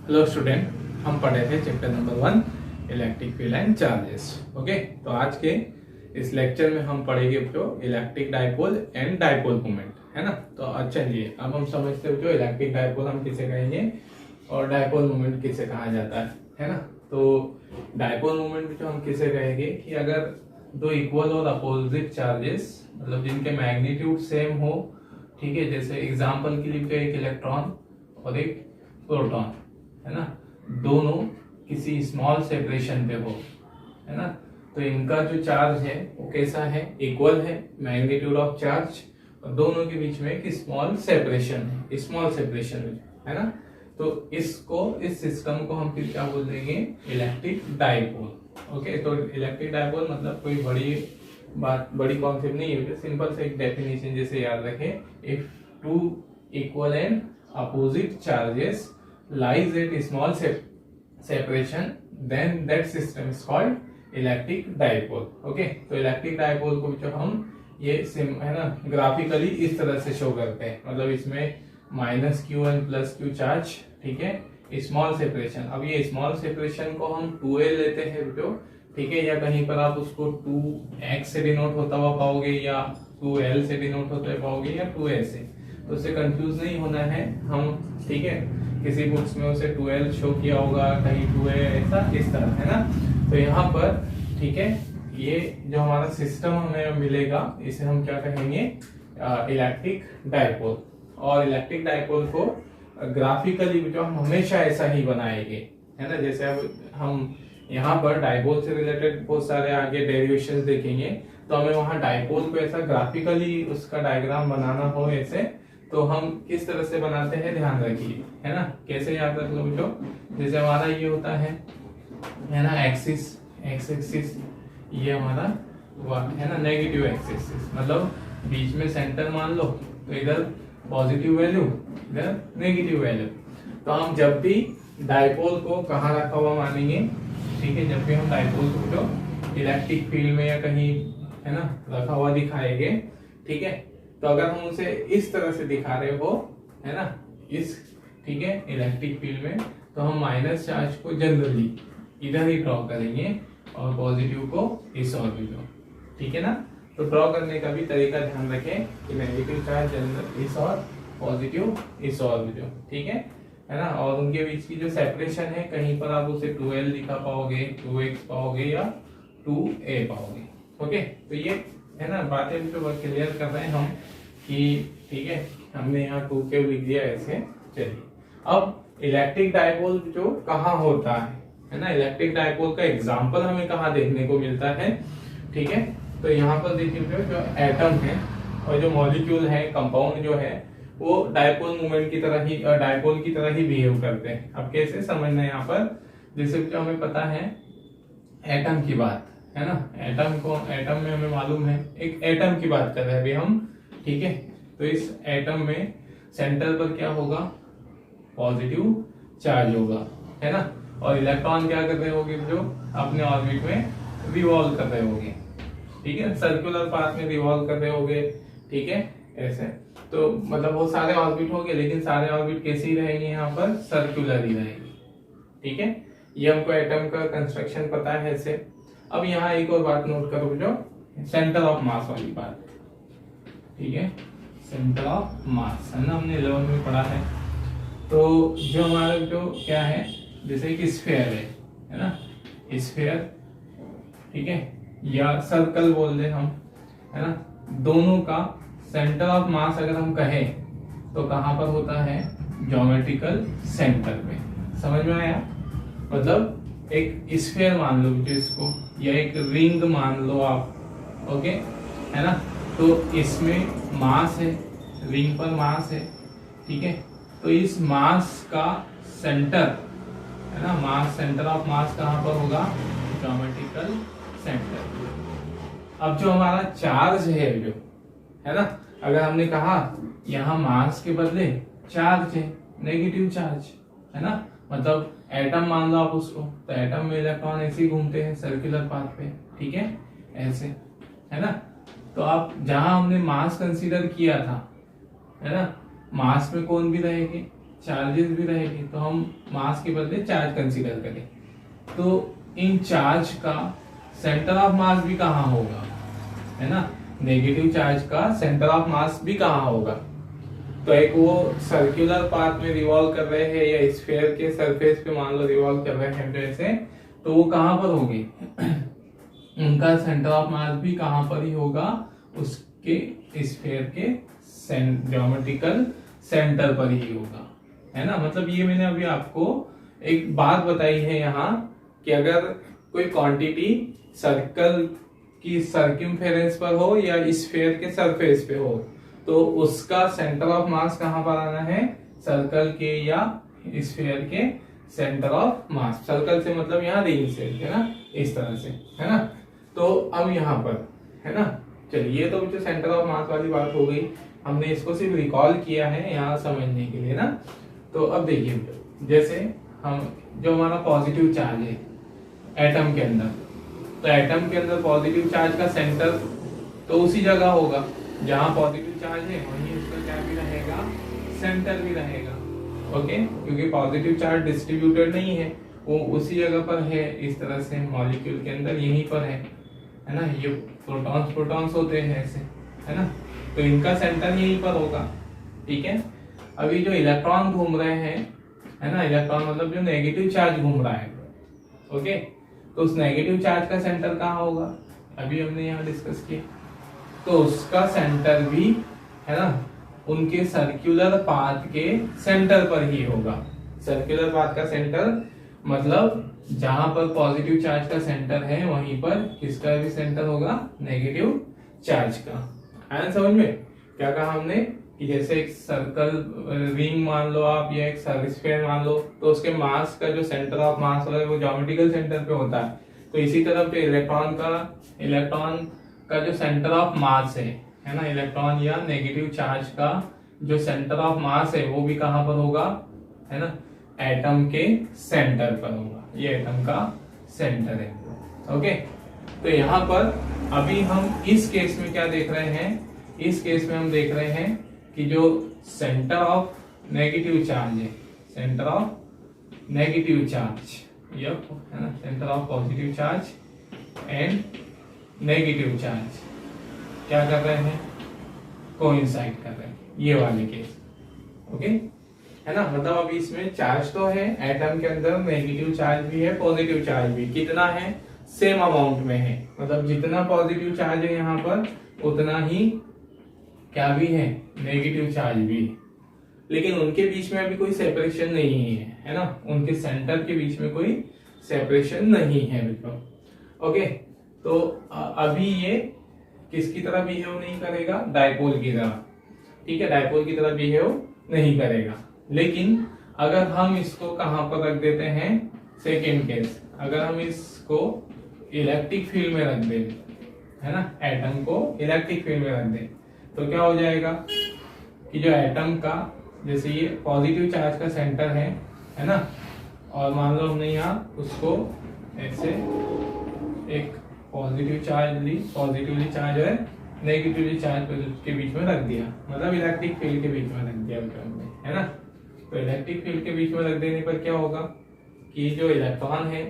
Hello student, हम पढ़े थे chapter number 1 electric field and charges. Okay, तो आज के इस लेक्चर में हम पढ़ेंगे जो electric dipole and dipole moment है ना। तो चलिए अब हम समझते हैं जो इलेक्ट्रिक डाइपोल हम किसे कहेंगे और डाइपोल मोमेंट किसे कहा जाता है ना। तो डाइपोल मोमेंट जो हम किसे कहेंगे कि अगर दो इक्वल और अपोजिट चार्जेस मतलब जिनके मैग्नीट्यूड सेम हो, ठीक है, जैसे एग्जांपल के लिए एक इलेक्ट्रॉन और एक प्रोटॉन है ना, दोनों किसी स्मॉल सेपरेशन पे हो है ना, तो इनका जो चार्ज है वो कैसा है, इक्वल है, मैग्नीट्यूड ऑफ चार्ज, और दोनों के बीच में एक स्मॉल सेपरेशन है, स्मॉल सेपरेशन है ना। तो इसको, इस सिस्टम को हम फिर क्या बोल देंगे, इलेक्ट्रिक डाइपोल। ओके, तो इलेक्ट्रिक डाइपोल मतलब कोई बड़ी कॉन्सेप्ट नहीं है, सिंपल से एक डेफिनेशन जैसे याद रखें, if two equal and opposite charges lies at small separation then that system is called electric dipole। Okay, तो इलेक्ट्रिक डाइपोल को जो हम ये है ना ग्राफिकली इस तरह से शो करते हैं, मतलब इसमें minus Q and plus Q charge, ठीक है, स्मॉल सेपरेशन। अब ये स्मॉल सेपरेशन को हम 2l लेते हैं जो, ठीक है, या कहीं पर आप उसको 2x से डिनोट होता हुआ पाओगे या 2l से डिनोट होते हुए पाओगे या 2a से, तो उससे कंफ्यूज नहीं होना है हम, ठीक है। किसी बुक्स में उसे 12 शो किया होगा, कहीं 2a, ऐसा इस तरह है ना। तो यहाँ पर, ठीक है, ये जो हमारा सिस्टम हमें मिलेगा इसे हम क्या कहेंगे, इलेक्ट्रिक डाइपोल। और इलेक्ट्रिक डाइपोल को ग्राफिकली जो हम हमेशा ऐसा ही बनाएंगे है ना। जैसे अब हम यहाँ पर डाइपोल से रिलेटेड बहुत सारे आगे डेरिवेशंस देखेंगे, तो हमें वहां डाइपोल को ऐसा ग्राफिकली उसका डायग्राम बनाना हो ऐसे, तो हम किस तरह से बनाते हैं ध्यान रखिए, है ना। कैसे याद रख लो बच्चों, जैसे हमारा ये होता है ना एक्सिस, एक्स एक्सिस ये हमारा है ना, नेगेटिव एक्सिस, मतलब बीच में सेंटर मान लो, तो इधर पॉजिटिव वैल्यू, इधर नेगेटिव वैल्यू। तो हम जब भी डाइपोल को कहाँ रखा हुआ मानेंगे, ठीक है, जब भी हम डाइपोल को जो इलेक्ट्रिक फील्ड में या कहीं है ना रखा हुआ दिखाएंगे, ठीक है, तो अगर हम उसे इस तरह से दिखा रहे हो है ना, इस, ठीक है, इलेक्ट्रिक फील्ड में, तो हम माइनस चार्ज को जनरली इधर ही ड्रॉ करेंगे और पॉजिटिव को इस ओर भी ड्रॉ, ठीक है ना। तो ड्रॉ करने का भी तरीका ध्यान रखें कि नेगेटिव चार्ज जनरल इस और, पॉजिटिव इस और भी ड्रॉ, ठीक है ना। और उनके बीच की जो सेपरेशन है, कहीं पर आप उसे 2l लिखा पाओगे, 2x पाओगे या 2a पाओगे। ओके, तो ये है ना बातें जो क्लियर कर रहे हैं हम कि, ठीक है, हमने यहाँ 2k लिख दिया ऐसे। चलिए अब इलेक्ट्रिक डाइपोल जो कहाँ होता है ना, इलेक्ट्रिक डाइपोल का एग्जांपल हमें कहाँ देखने को मिलता है, ठीक है। तो यहाँ पर देखिए जो एटम है और जो मॉलिक्यूल है, कंपाउंड जो है, वो डाइपोल मोमेंट की तरह ही, डाइपोल की तरह ही बिहेव करते हैं। अब कैसे समझना है यहाँ पर, जैसे जो हमें पता है एटम की बात है ना, एटम में हमें मालूम है, एक एटम की बात कर रहे हैं अभी हम, ठीक है। तो इस एटम में सेंटर पर क्या होगा, पॉजिटिव चार्ज होगा है ना, और इलेक्ट्रॉन क्या कर रहे होंगे, जो अपने ऑर्बिट में रिवॉल्व कर रहे होंगे, ठीक है, सर्कुलर पाथ में रिवॉल्व कर रहे होंगे, ठीक है, ऐसे। तो मतलब बहुत सारे ऑर्बिट होंगे, लेकिन सारे ऑर्बिट कैसे ही रहेंगे, यहाँ पर सर्कुलर ही रहेंगे, ठीक है। ये हमको एटम का कंस्ट्रक्शन पता है ऐसे। अब यहाँ एक और बात नोट करो, जो सेंटर ऑफ मास वाली बात, ठीक है, सेंटर ऑफ मास है ना, हमने 11 में पढ़ा है। तो जो हमारा जो क्या है, जैसे एक स्फीयर है ना, स्फीयर, ठीक है, या सर्कल बोल दे हम, है ना, दोनों का सेंटर ऑफ मास अगर हम कहें तो कहाँ पर होता है, ज्योमेट्रिकल सेंटर पे। समझ में आया, मतलब एक स्फीयर मान लो जो इसको, या एक रिंग मान लो आप, ओके, है ना। तो इसमें मास है, रिंग पर मास है, ठीक है। तो इस मास का सेंटर है ना, मास, सेंटर ऑफ मास कहाँ पर होगा, ज्योमेट्रिकल सेंटर। अब जो हमारा चार्ज है जो है ना, अगर हमने कहा यहाँ मास के बदले चार्ज है, नेगेटिव चार्ज है ना, मतलब एटम मान लो आप उसको, तो एटम में इलेक्ट्रॉन ऐसे ही घूमते हैं सर्कुलर पाथ पे, ठीक है, ऐसे है ना। तो आप जहां हमने मास कंसीडर किया था है ना, मास में कौन भी रहेंगे, चार्जेस भी रहेगी, तो हम मास के बदले चार्ज कंसीडर करें, तो इन चार्ज का सेंटर ऑफ मास भी कहाँ होगा, है ना। नेगेटिव चार्ज का सेंटर ऑफ मास भी कहाँ होगा, तो एक वो सर्कुलर पाथ में रिवॉल्व कर रहे हैं या स्फीयर के सरफेस पे मान लो रिवॉल्व कर रहे हैं जैसे, तो वो कहाँ पर होगी उनका सेंटर ऑफ मास भी कहाँ पर ही होगा, उसके स्फीयर के ज्योमेट्रिकल सेंटर पर ही होगा, है ना। मतलब ये मैंने अभी आपको एक बात बताई है यहाँ कि अगर कोई क्वांटिटी सर्कल की सर्कमफेरेंस पर हो या स्फीयर के सरफेस पे हो, तो उसका सेंटर ऑफ मास कहाँ पर आना है, सर्कल के या स्फीयर के सेंटर ऑफ मास। सर्कल से मतलब यहाँ रिंग से, है ना, इस तरह से, है ना। तो अब यहाँ पर, है ना, चलिए ये तो जो सेंटर ऑफ मास वाली बात हो गई, हमने इसको सिर्फ रिकॉल किया है यहाँ समझने के लिए ना। तो अब देखिए, जैसे हम जो हमारा पॉजिटिव चार्ज है एटम के अंदर, तो एटम के अंदर पॉजिटिव चार्ज का सेंटर तो उसी जगह होगा जहां पॉजिटिव चार्ज है, वहीं उसका क्या भी रहेगा, सेंटर भी रहेगा। ओके, क्योंकि पॉजिटिव चार्ज डिस्ट्रीब्यूटेड नहीं है, वो उसी जगह पर है, इस तरह से मॉलिक्यूल के अंदर यहीं पर है ना। ये प्रोटॉन्स होते हैं ऐसे, है ना, तो इनका सेंटर यहीं पर होगा। ठीक है, अभी जो इलेक्ट्रॉन घूम रहे हैं, है ना, इलेक्ट्रॉन मतलब जो नेगेटिव चार्ज घूम रहा है, ओके, तो उस नेगेटिव चार्ज का सेंटर कहाँ होगा, अभी हमने यहाँ डिस्कस किया, तो उसका सेंटर भी, है ना, उनके सर्कुलर पाथ के सेंटर पर ही होगा। सर्कुलर पाथ का सेंटर मतलब जहां पर पॉजिटिव चार्ज का सेंटर है, वहीं पर किसका भी सेंटर होगा, नेगेटिव चार्ज का। आया समझ में, क्या कहा हमने कि जैसे एक सर्कल रिंग मान लो आप, या एक स्फीयर मान लो, तो उसके मास का जो सेंटर ऑफ मास है वो ज्योमेट्रिकल सेंटर पे होता है। तो इसी तरह पे इलेक्ट्रॉन का जो सेंटर ऑफ मास है ना, इलेक्ट्रॉन या नेगेटिव चार्ज का जो सेंटर ऑफ मास है वो भी कहां पर होगा, है ना, एटम के सेंटर पर होगा। ये एटम का सेंटर है। ओके, तो यहाँ पर अभी हम इस केस में क्या देख रहे हैं, इस केस में हम देख रहे हैं कि जो सेंटर ऑफ नेगेटिव चार्ज है, सेंटर ऑफ नेगेटिव चार्ज, ये है ना, centre of positive charge and negative charge क्या कर रहे हैं, कोइंसाइड कर रहे हैं, ये वाले केस। ओके, है ना, मतलब अभी इसमें चार्ज तो है एटम के अंदर, नेगेटिव चार्ज भी है, पॉजिटिव चार्ज भी, कितना है, सेम अमाउंट में है, मतलब जितना पॉजिटिव चार्ज है यहाँ पर उतना ही क्या भी है, नेगेटिव चार्ज भी, लेकिन उनके बीच में अभी कोई सेपरेशन नहीं है ना, उनके सेंटर के बीच में कोई सेपरेशन नहीं है बिल्कुल। ओके, तो अभी ये किसकी तरह बिहेव नहीं करेगा, डायपोल की तरह। ठीक है, डायपोल की तरह बिहेव नहीं करेगा। लेकिन अगर हम इसको कहां पर रख देते हैं, सेकेंड केस, अगर हम इसको इलेक्ट्रिक फील्ड में रख दें, है ना, एटम को इलेक्ट्रिक फील्ड में रख दें, तो क्या हो जाएगा कि जो एटम का, जैसे ये पॉजिटिव चार्ज का सेंटर है ना, और मान लो हमने यहाँ उसको ऐसे एक पॉजिटिव चार्ज ली, पॉजिटिवली चार्ज है नेगेटिवली चार्ज के बीच में रख दिया, मतलब इलेक्ट्रिक फील्ड के बीच में रख दिया हमने, है ना। तो इलेक्ट्रिक फील्ड के बीच में रख देने पर क्या होगा कि जो इलेक्ट्रॉन है,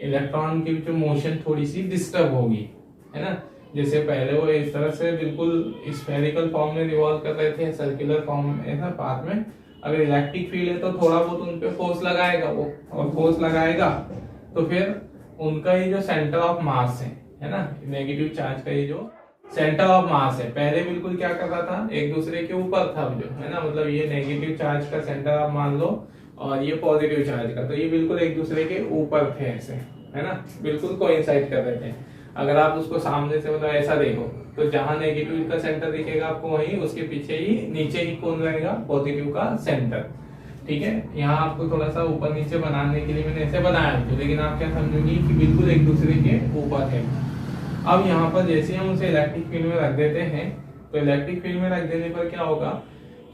इलेक्ट्रॉन की जो मोशन थोड़ी सी डिस्टर्ब होगी, है ना। जैसे पहले वो इस तरह से बिल्कुल स्फेरिकल फॉर्म में रिवॉल्व कर रहे थे, सर्कुलर फॉर्म में ना पाथ में, अगर इलेक्ट्रिक फील्ड है तो थोड़ा बहुत उन पे फोर्स लगाएगा वो, और फोर्स लगाएगा तो फिर उनका ये जो सेंटर ऑफ मास है ना, नेगेटिव चार्ज का ये जो सेंटर ऑफ मास है, पहले बिल्कुल क्या कर रहा था, एक दूसरे के ऊपर था जो, है ना, मतलब ये नेगेटिव चार्ज का सेंटर आप मान लो और ये पॉजिटिव चार्ज का, तो ये बिल्कुल एक दूसरे के ऊपर थे ऐसे, है ना, बिल्कुल कोइंसाइड कर रहे थे। अगर आप उसको सामने से मतलब ऐसा देखो, तो जहां नेगेटिव का सेंटर दिखेगा आपको, वहीं उसके पीछे ही नीचे ही कौन रहेगा, पॉजिटिव का सेंटर। ठीक है, यहाँ आपको थोड़ा सा ऊपर नीचे बनाने के लिए मैंने ऐसे बनाया, लेकिन आप क्या समझोगी कि बिल्कुल एक दूसरे के ऊपर है। अब यहाँ पर जैसे हम उसे इलेक्ट्रिक फील्ड में रख देते हैं, तो इलेक्ट्रिक फील्ड में रख देने पर क्या होगा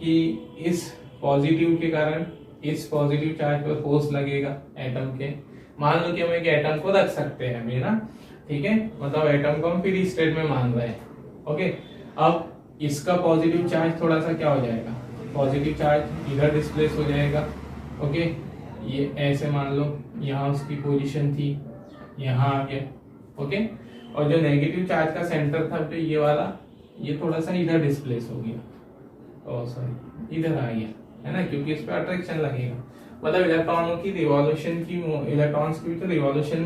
कि इस पॉजिटिव के कारण इस पॉजिटिव चार्ज पर फोर्स लगेगा एटम के। मान लो कि हम एक एटम को रख सकते हैं अभी ना, ठीक है, मतलब एटम को हम फ्री स्टेट में मान रहे हैं। ओके, अब इसका पॉजिटिव चार्ज थोड़ा सा क्या हो जाएगा, पॉजिटिव चार्ज इधर डिस्प्लेस हो जाएगा। ओके, ये ऐसे मान लो यहाँ उसकी पोजीशन थी, यहाँ आ गया। ओके, और जो नेगेटिव चार्ज का सेंटर था जो ये वाला, ये थोड़ा सा इधर डिस्प्लेस हो गया, ओ सॉरी इधर आ गया, है ना, क्योंकि इस पर अट्रैक्शन लगेगा। मतलब इलेक्ट्रॉनों की रिवॉल्यूशन की, इलेक्ट्रॉन्स की तो रिवॉल्यूशन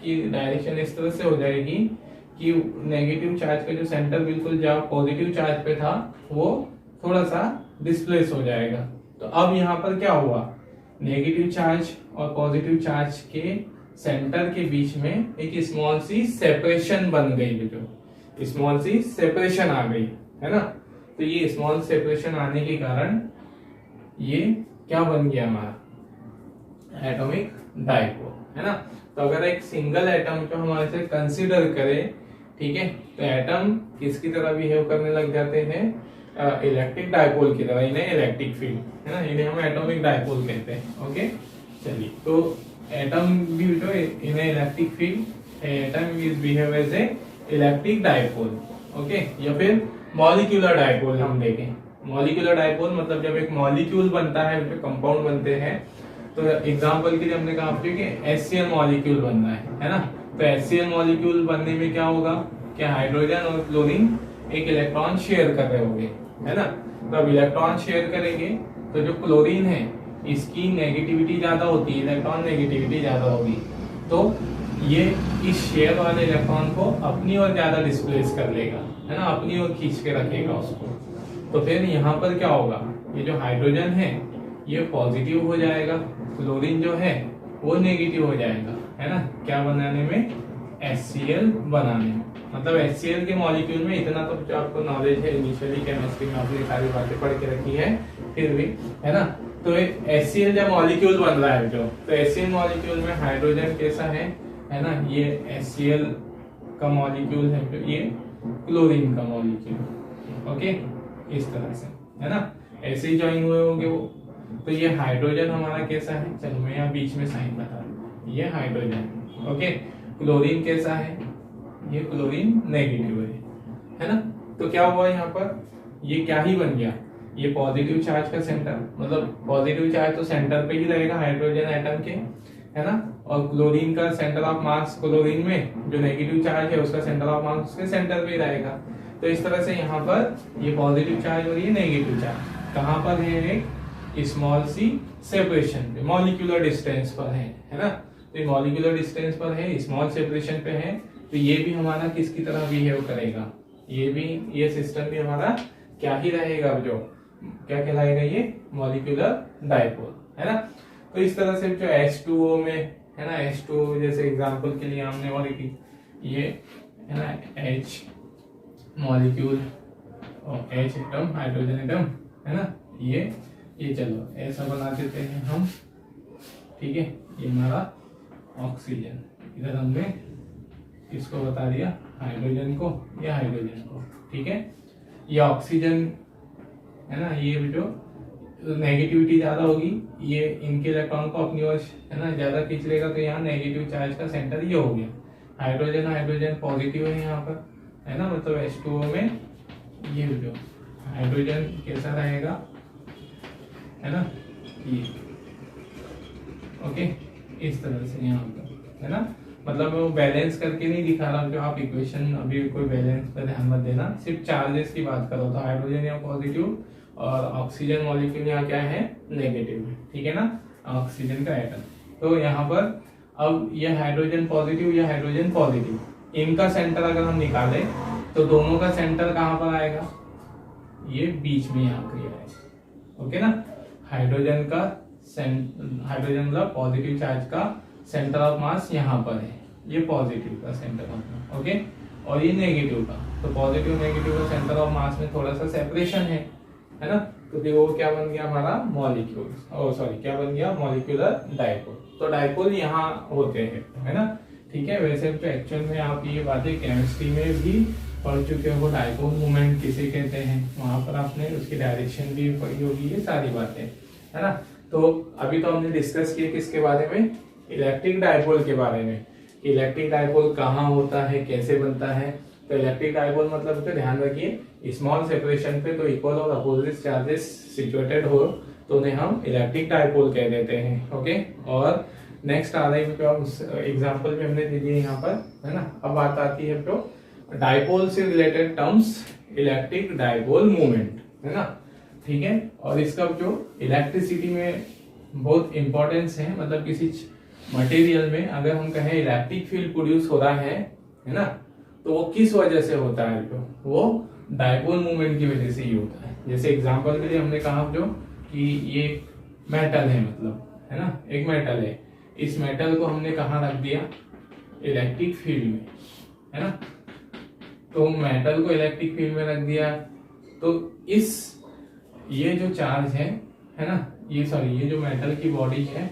की डायरेक्शन इस तरह से हो जाएगी कि नेगेटिव चार्ज का जो सेंटर बिल्कुल जहाँ पॉजिटिव चार्ज पे था वो थोड़ा सा डिस्प्लेस हो जाएगा। तो अब यहाँ पर क्या हुआ, नेगेटिव चार्ज और पॉजिटिव चार्ज के सेंटर के बीच में एक स्मॉल सी सेपरेशन बन गई, जो स्मॉल सी सेपरेशन आ गई, है ना। तो ये स्मॉल सेपरेशन आने के कारण ये क्या बन गया, हमारा एटॉमिक डाइपोल, है ना। तो अगर एक सिंगल एटम को हम ऐसे कंसीडर करें, ठीक है, तो एटम किसकी तरह बिहेव करने लग जाते हैं, इलेक्ट्रिक डाइपोल की तरह, इन्हें इलेक्ट्रिक फील्ड, है ना, इन्हें हम एटॉमिक डाइपोल कहते हैं। ओके, चलिए, तो एटम भी जो इन्हें electric field, atom is behave as a electric dipole. Okay, या फिर मॉलिक्यूलर डाइपोल हम देखें। मॉलिक्यूलर डाइपोल मतलब जब एक मॉलिक्यूल बनता है, कंपाउंड बनते हैं, तो एग्जांपल के लिए हमने कहा कि HCl मॉलिक्यूल बनना है ना। तो HCl मॉलिक्यूल बनने में क्या होगा, क्या हाइड्रोजन और क्लोरीन एक इलेक्ट्रॉन शेयर कर रहे होंगे, है ना। तो अब इलेक्ट्रॉन शेयर करेंगे तो जो क्लोरीन है इसकी नेगेटिविटी ज्यादा होती है, इलेक्ट्रॉन नेगेटिविटी ज्यादा होगी, तो ये इस शेयर वाले इलेक्ट्रॉन को अपनी ओर ज्यादा डिस्प्लेस कर लेगा, है ना, अपनी ओर खींच के रखेगा उसको। तो फिर यहाँ पर क्या होगा, ये जो हाइड्रोजन है ये पॉजिटिव हो जाएगा, क्लोरीन जो है वो नेगेटिव हो जाएगा, है ना, क्या बनाने में, HCl बनाने में। मतलब HCl के मॉलिक्यूल में इतना तो जो आपको नॉलेज है इनिशियली केमिस्ट्री में, आपने सारी बातें पढ़ के रखी है फिर भी, है ना। तो HCl जब मॉलिक्यूल बन रहा है जो, तो HCl मॉलिक्यूल में हाइड्रोजन कैसा है ना, ये HCl का मॉलिक्यूल है, तो ये क्लोरीन का मॉलिक्यूल। ओके, इस तरह से, है ना, ऐसे ही ज्वाइन हुए होंगे वो। तो ये हाइड्रोजन हमारा कैसा है, चलो मैं यहाँ बीच में साइन बता दूं, ये हाइड्रोजन। ओके, क्लोरीन कैसा है, ये क्लोरीन नेगेटिव है ना। तो क्या हुआ यहाँ पर, ये क्या ही बन गया, ये पॉजिटिव चार्ज का सेंटर, मतलब पॉजिटिव चार्ज तो सेंटर पे ही रहेगा हाइड्रोजन एटम के, है ना, और क्लोरीन का सेंटर ऑफ मास, क्लोरीन में जो नेगेटिव चार्ज है उसका सेंटर ऑफ मास उसके सेंटर पे ही रहेगा। तो इस तरह से यहाँ पर ये पॉजिटिव चार्ज और ये नेगेटिव चार्ज कहाँ पर है, एक स्मॉल सी सेपरेशन पे, मॉलिक्यूलर डिस्टेंस पर है ना। तो ये मॉलिक्यूलर डिस्टेंस पर है, स्मॉल सेपरेशन पे है, तो ये भी हमारा किसकी तरह बिहेव करेगा, ये सिस्टम भी हमारा क्या ही रहेगा, जो क्या कहलाएगा, ये मॉलिक्यूलर डाइपोल, है ना। तो इस तरह से जो H2O में, है ना, H2O जैसे एग्जांपल के लिए हमने और ये, है ना, H मॉलिक्यूल और H एटम, हाइड्रोजन एटम, है ना, ये चलो ऐसा बना देते हैं हम, ठीक है। ये हमारा ऑक्सीजन, इधर हमने इसको बता दिया हाइड्रोजन को, या हाइड्रोजन को, ठीक है। ये ऑक्सीजन, है ना, ये जो नेगेटिविटी ज्यादा होगी, ये इनके इलेक्ट्रॉन को अपनी ओर, है ना, ज्यादा खींच लेगा, तो यहाँ नेगेटिव चार्ज का सेंटर ये हो गया। हाइड्रोजन पॉजिटिव है यहाँ पर, है ना, मतलब H2O में ये जो हाइड्रोजन कैसा रहेगा, है ना, ये ओके, इस तरह से यहाँ पर, है ना। मतलब मैं वो बैलेंस करके नहीं दिखा रहा हूँ, जो आप इक्वेशन अभी कोई बैलेंस पर ध्यान मत देना, सिर्फ चार्जेस की बात करो। तो हाइड्रोजन यहाँ पॉजिटिव और ऑक्सीजन मॉलिक्यूल यहाँ क्या है, नेगेटिव है, ठीक है ना, ऑक्सीजन का एटम। तो यहाँ पर अब ये हाइड्रोजन पॉजिटिव, या हाइड्रोजन पॉजिटिव, इनका सेंटर अगर हम निकालें तो दोनों का सेंटर कहाँ पर आएगा, ये बीच में यहाँ पर आएगा, ओके ना। हाइड्रोजन मतलब पॉजिटिव चार्ज का सेंटर ऑफ मास यहाँ पर है, ये पॉजिटिव का सेंटर ऑफ मास, ओके, और ये नेगेटिव का, तो पॉजिटिव नेगेटिव का सेंटर ऑफ मास में थोड़ा सा सेपरेशन है ना। तो देखो वो क्या बन गया हमारा मॉलिक्यूल, क्या बन गया, मॉलिक्यूलर डाइपोल। तो डाइपोल यहाँ होते हैं, है ना, ठीक है। वैसे तो एक्चुअल में आप ये बातें केमिस्ट्री में भी पढ़ चुके हो, डाइपोल मूवमेंट किसे कहते हैं, वहां पर आपने उसकी डायरेक्शन भी पढ़ी होगी, ये सारी बातें, है ना। तो अभी तो हमने डिस्कस किया किसके बारे में, इलेक्ट्रिक डाइपोल के बारे में। इलेक्ट्रिक डाइपोल कहाँ होता है, कैसे बनता है, तो इलेक्ट्रिक डायपोल मतलब तो ध्यान रखिए स्मॉल सेपरेशन पे तो इक्वल और अपोजिट चार्जेस सिचुएटेड हो तो उन्हें हम इलेक्ट्रिक डायपोल कह देते हैं। ओके, और नेक्स्ट आ रही है उस एग्जांपल भी हमने दे दिए यहाँ पर, है ना। अब बात आती है तो डायपोल से related terms electric dipole movement, है ना, ठीक है। और इसका जो इलेक्ट्रिसिटी में बहुत इंपॉर्टेंस है, मतलब किसी मटेरियल में अगर हम कहें इलेक्ट्रिक फील्ड प्रोड्यूस हो रहा है ना, तो वो किस वजह से होता है, तो वो डायपोल मूवमेंट की वजह से ही होता है। जैसे एग्जांपल के लिए हमने कहा जो कि ये मेटल है, मतलब है ना, एक मेटल है, इस मेटल को हमने कहाँ रख दिया, इलेक्ट्रिक फील्ड में, है ना। तो मेटल को इलेक्ट्रिक फील्ड में रख दिया तो इस ये जो चार्ज है ना, ये जो मेटल की बॉडी है,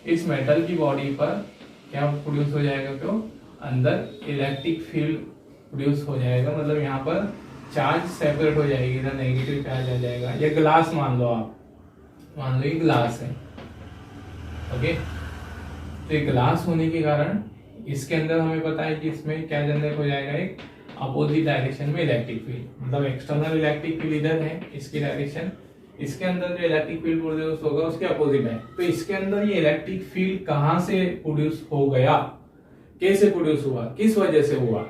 इस मेटल की बॉडी पर क्या प्रोड्यूस हो जाएगा, तो अंदर इलेक्ट्रिक फील्ड प्रोड्यूस हो जाएगा। मतलब यहाँ पर चार्ज सेपरेट हो जाएगी, इधर नेगेटिव चार्ज आ जाएगा। ये ग्लास मान लो, आप मान लो ये ग्लास है, ओके। तो ये ग्लास होने के कारण इसके अंदर हमें पता है कि इसमें क्या जनरेट हो जाएगा, एक अपोजिट डायरेक्शन में इलेक्ट्रिक फील्ड, मतलब एक्सटर्नल इलेक्ट्रिक फील्ड इधर है, इसकी डायरेक्शन, इसके अंदर जो इलेक्ट्रिक फील्ड प्रोड्यूस होगा उसके अपोजिट है। तो इसके अंदर ये इलेक्ट्रिक फील्ड कहां से प्रोड्यूस हो गया, कैसे प्रोड्यूस हुआ, किस वजह से हुआ,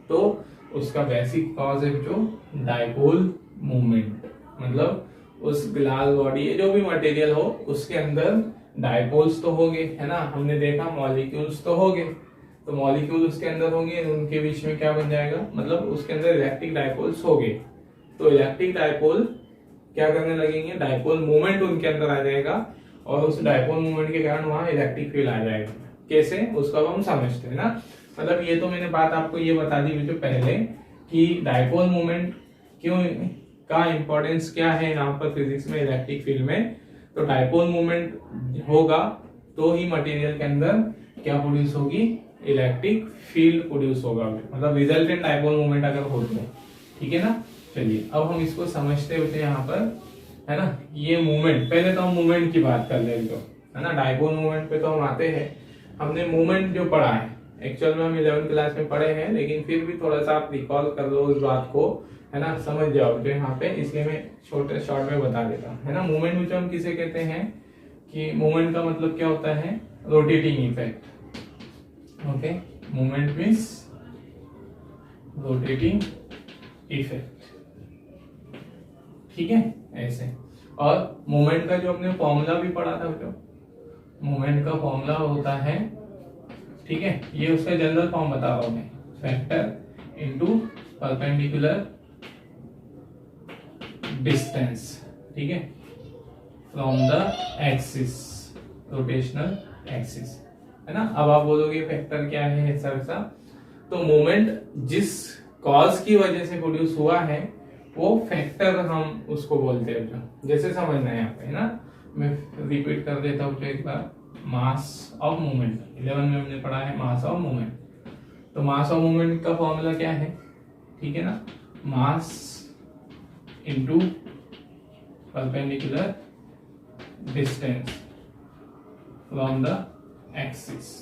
तो उसका बेसिक कॉज है जो डायपोल मूवमेंट। मतलब उस ग्लास बॉडी जो भी मटेरियल हो उसके अंदर डायपोल्स तो होंगे, है ना, हमने देखा मॉलिक्यूल्स तो होंगे, तो मॉलिक्यूल उसके अंदर होंगे, उनके बीच में क्या बन जाएगा, मतलब उसके अंदर इलेक्ट्रिक डायपोल्स होंगे। तो इलेक्ट्रिक डायपोल क्या करने लगेंगे, डायपोल मूवमेंट उनके अंदर आ जाएगा और उस डायपोल मूवमेंट के कारण वहां इलेक्ट्रिक फील्ड आ जाएगा। कैसे, उसका हम समझते हैं ना। मतलब ये तो मैंने बात आपको ये बता दी जो पहले कि डायपोल मूवमेंट क्यों का इंपॉर्टेंस क्या है यहाँ पर फिजिक्स में, इलेक्ट्रिक फील्ड में। तो डायपोल मूवमेंट होगा तो ही मटेरियल के अंदर क्या प्रोड्यूस होगी, इलेक्ट्रिक फील्ड प्रोड्यूस होगा, मतलब रिजल्टेंट डायपोल मूवमेंट अगर हो तो, ठीक है ना। चलिए अब हम इसको समझते हुए यहाँ पर, है ना, ये मूवमेंट, पहले तो हम मूवमेंट की बात कर ले, है ना, डायपोल मूवमेंट पे तो हम आते हैं। हमने मूवमेंट जो पढ़ा है एक्चुअल में हम 11th क्लास में पढ़े हैं, लेकिन फिर भी थोड़ा सा आप रिकॉल कर लो उस बात को, है ना, समझ जाओ जो यहाँ पे, इसलिए मैं छोटे शॉर्ट में बता देता हूँ, है ना। मूवमेंट जो हम किसे कहते हैं कि मूवमेंट का मतलब क्या होता है, rotating effect. Okay, movement means rotating effect, ठीक है, ऐसे। और मूवमेंट का जो हमने फॉर्मूला भी पढ़ा था, जो मूवमेंट का फॉर्मूला होता है, ठीक है, ये उसका जनरल फॉर्म बता रहा हूं मैं, वेक्टर इनटू परपेंडिकुलर डिस्टेंस, ठीक है, from the axis, rotational axis, है ना। अब आप बोलोगे फैक्टर क्या है, ऐसा वैसा, तो मूवमेंट जिस कॉज की वजह से प्रोड्यूस हुआ है वो फैक्टर हम उसको बोलते हैं, जैसे समझना है यहाँ पे, है ना। मैं रिपीट कर देता हूँ एक बार, मास ऑफ मूवमेंट 11 में हमने पढ़ा है मास ऑफ मूवमेंट। तो मास ऑफ मूवमेंट का फॉर्मूला क्या है, ठीक है ना, mass into perpendicular distance from the axis,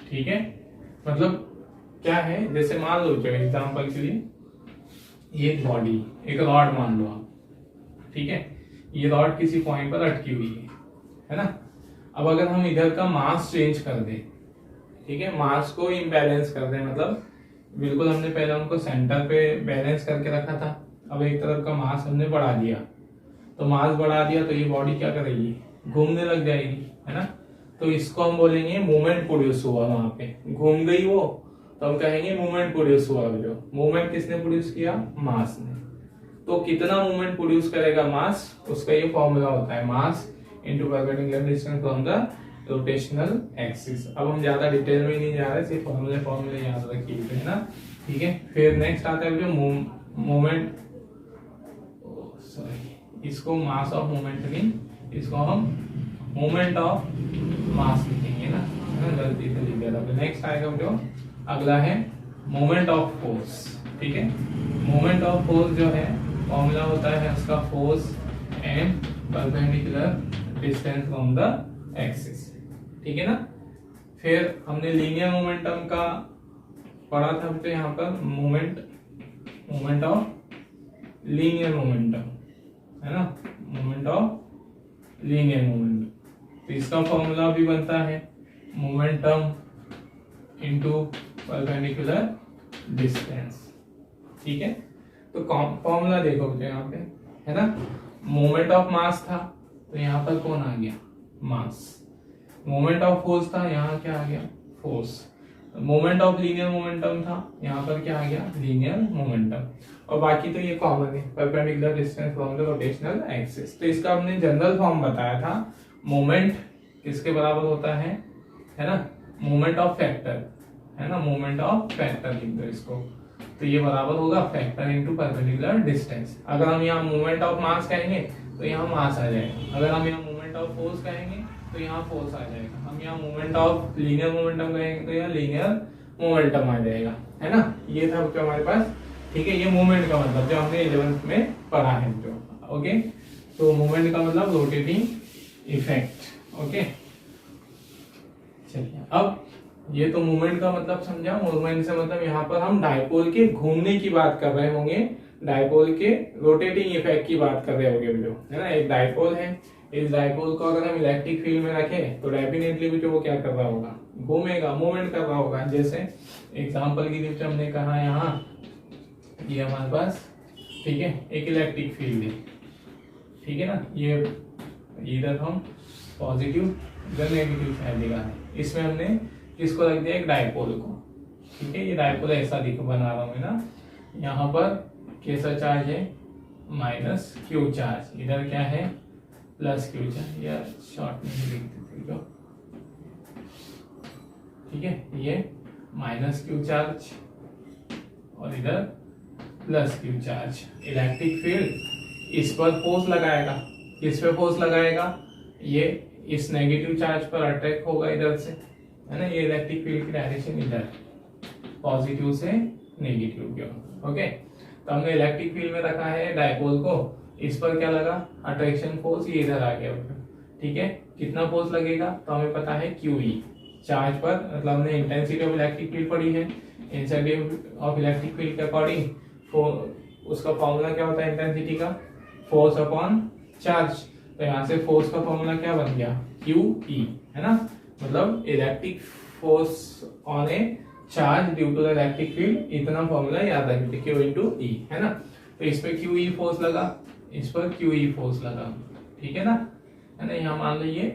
ठीक है। मतलब क्या है, जैसे मान लो जो एग्जांपल के लिए ये बॉडी, एक रॉड मान लो आप, ठीक है, ये रॉड किसी पॉइंट पर अटकी हुई है ना। अब अगर हम इधर का मास चेंज कर दें, ठीक है, मास को इम्बैलेंस कर दें, मतलब बिल्कुल हमने पहले उनको सेंटर पे बैलेंस करके रखा था, अब एक तरफ का मास हमने बढ़ा दिया, तो मास बढ़ा दिया तो ये बॉडी क्या करेगी, घूमने लग जाएगी, है ना। तो इसको हम बोलेंगे मूवमेंट प्रोड्यूस हुआ, वहां पे घूम गई वो, तो हम कहेंगे मूवमेंट प्रोड्यूस हुआ। जो मूवमेंट किसने प्रोड्यूस किया, मास ने। तो कितना मूवमेंट प्रोड्यूस करेगा मास, उसका ये फॉर्मूला होता है, mass into perpendicular distance from the rotational axis. अब हम ज्यादा डिटेल में नहीं जा रहे, सिर्फ फॉर्मूले याद रखिए, है ना, ठीक है। फिर नेक्स्ट आता है जो मूवमेंट, सॉरी, इसको मास ऑफ मूवमेंट नहीं, इसको हम मूवमेंट ऑफ मास लिखेंगे ना, गलती से लिख दिया था। नेक्स्ट आएगा जो अगला है मोमेंट ऑफ फोर्स, ठीक है। मोमेंट ऑफ फोर्स जो है फॉर्मूला होता है उसका, force and perpendicular distance from the axis, ठीक है ना। फिर हमने लीनियर मोमेंटम का पढ़ा था तो यहाँ पर मोमेंट ऑफ लीनियर मोमेंटम, है ना, मोमेंट ऑफ लीनियर मोमेंटम। तो इसका फॉर्मूला भी बनता है मोमेंटम इनटू परपेंडिकुलर डिस्टेंस। ठीक है, तो फॉर्मूला देखो बच्चों यहाँ पे, है ना, मोमेंट ऑफ मास था तो यहाँ पर कौन आ गया, मास। मोमेंट ऑफ फोर्स था, यहाँ क्या आ गया, force. Moment of linear momentum था, यहाँ पर क्या आ गया, लीनियर मोमेंटम। और बाकी तो ये कॉमन है, perpendicular distance from the rotational axis. तो इसका हमने जनरल फॉर्म बताया था, मोमेंट किसके बराबर होता है ना, मोमेंट ऑफ फैक्टर, है ना, मोमेंट ऑफ फैक्टर लिख दो इसको। तो ये बराबर होगा फैक्टर इनटू परपेंडिकुलर डिस्टेंस। अगर हम यहाँ मोमेंट ऑफ मास कहेंगे तो यहाँ मास आ जाएगा, अगर हम यहाँ मोमेंट ऑफ फोर्स कहेंगे तो यहाँ फोर्स आ जाएगा, हम यहाँ मोमेंट ऑफ लीनियर मोमेंटम कहेंगे तो यहाँ लीनियर मोमेंटम आ जाएगा, है ना। ये था जो हमारे पास, ठीक है। ये मोमेंट का मतलब जो हमने 11th में पढ़ा है जो, ओके। तो मोमेंट का मतलब रोटेटिंग इफेक्ट, ओके। चलिए, अब ये तो मूवमेंट का मतलब समझा। मूवमेंट से मतलब यहाँ पर हम डायपोल के घूमने की बात कर रहे होंगे, डायपोल के रोटेटिंग इफेक्ट की बात कर रहे होंगे जो, है ना। एक डायपोल है, इस डायपोल को अगर हम इलेक्ट्रिक फील्ड में रखें तो डेफिनेटली भी जो वो क्या कर रहा होगा, घूमेगा, मूवमेंट कर रहा होगा। जैसे एग्जांपल की लिए हमने कहा यहाँ ये हमारे पास, ठीक है, एक इलेक्ट्रिक फील्ड है, ठीक है ना। ये इधर हम पॉजिटिव इधर नेगेटिव साइड दिखा है, इसमें हमने किसको रख दिया, एक डायपोल को, ठीक है। ये डायपोल ऐसा दिख बना रहा हूं ना, यहाँ पर कैसा चार्ज है, माइनस क्यू चार्ज, इधर क्या है, प्लस क्यू चार्ज, या शॉर्ट में लिख देते हो, ठीक है। ये माइनस क्यू चार्ज और इधर plus Q charge. Electric field इस पर फोर्स लगाएगा, किस पे फोर्स लगाएगा, ये इस नेगेटिव चार्ज पर अट्रैक्ट होगा इधर से, है ना। ये इलेक्ट्रिक फील्ड की डायरेक्शन इधर, पॉजिटिव से नेगेटिव की ओर, ओके। तो हमने इलेक्ट्रिक फील्ड में रखा है डायपोल को, इस पर क्या लगा, अट्रैक्शन फोर्स, ये इधर आ गया, ठीक है। कितना फोर्स लगेगा, तो हमें पता है QE चार्ज पर, मतलब हमने इंटेंसिटी ऑफ इलेक्ट्रिक फील्ड पढ़ी है। इंटेंसिटी ऑफ इलेक्ट्रिक फील्ड के अकॉर्डिंग उसका फॉर्मूला क्या होता है इंटेंसिटी का, फोर्स अपॉन चार्ज। तो यहाँ से फोर्स का फॉर्मूला क्या बन गया, QE, है ना। मतलब electric force on a charge due to the electric field, इतना फॉर्मूला याद रखिए, Q इंटू E, है ना। तो इस पे QE फोर्स लगा, इस पर QE फोर्स लगा, ठीक है ना, यहाँ मान लीजिए,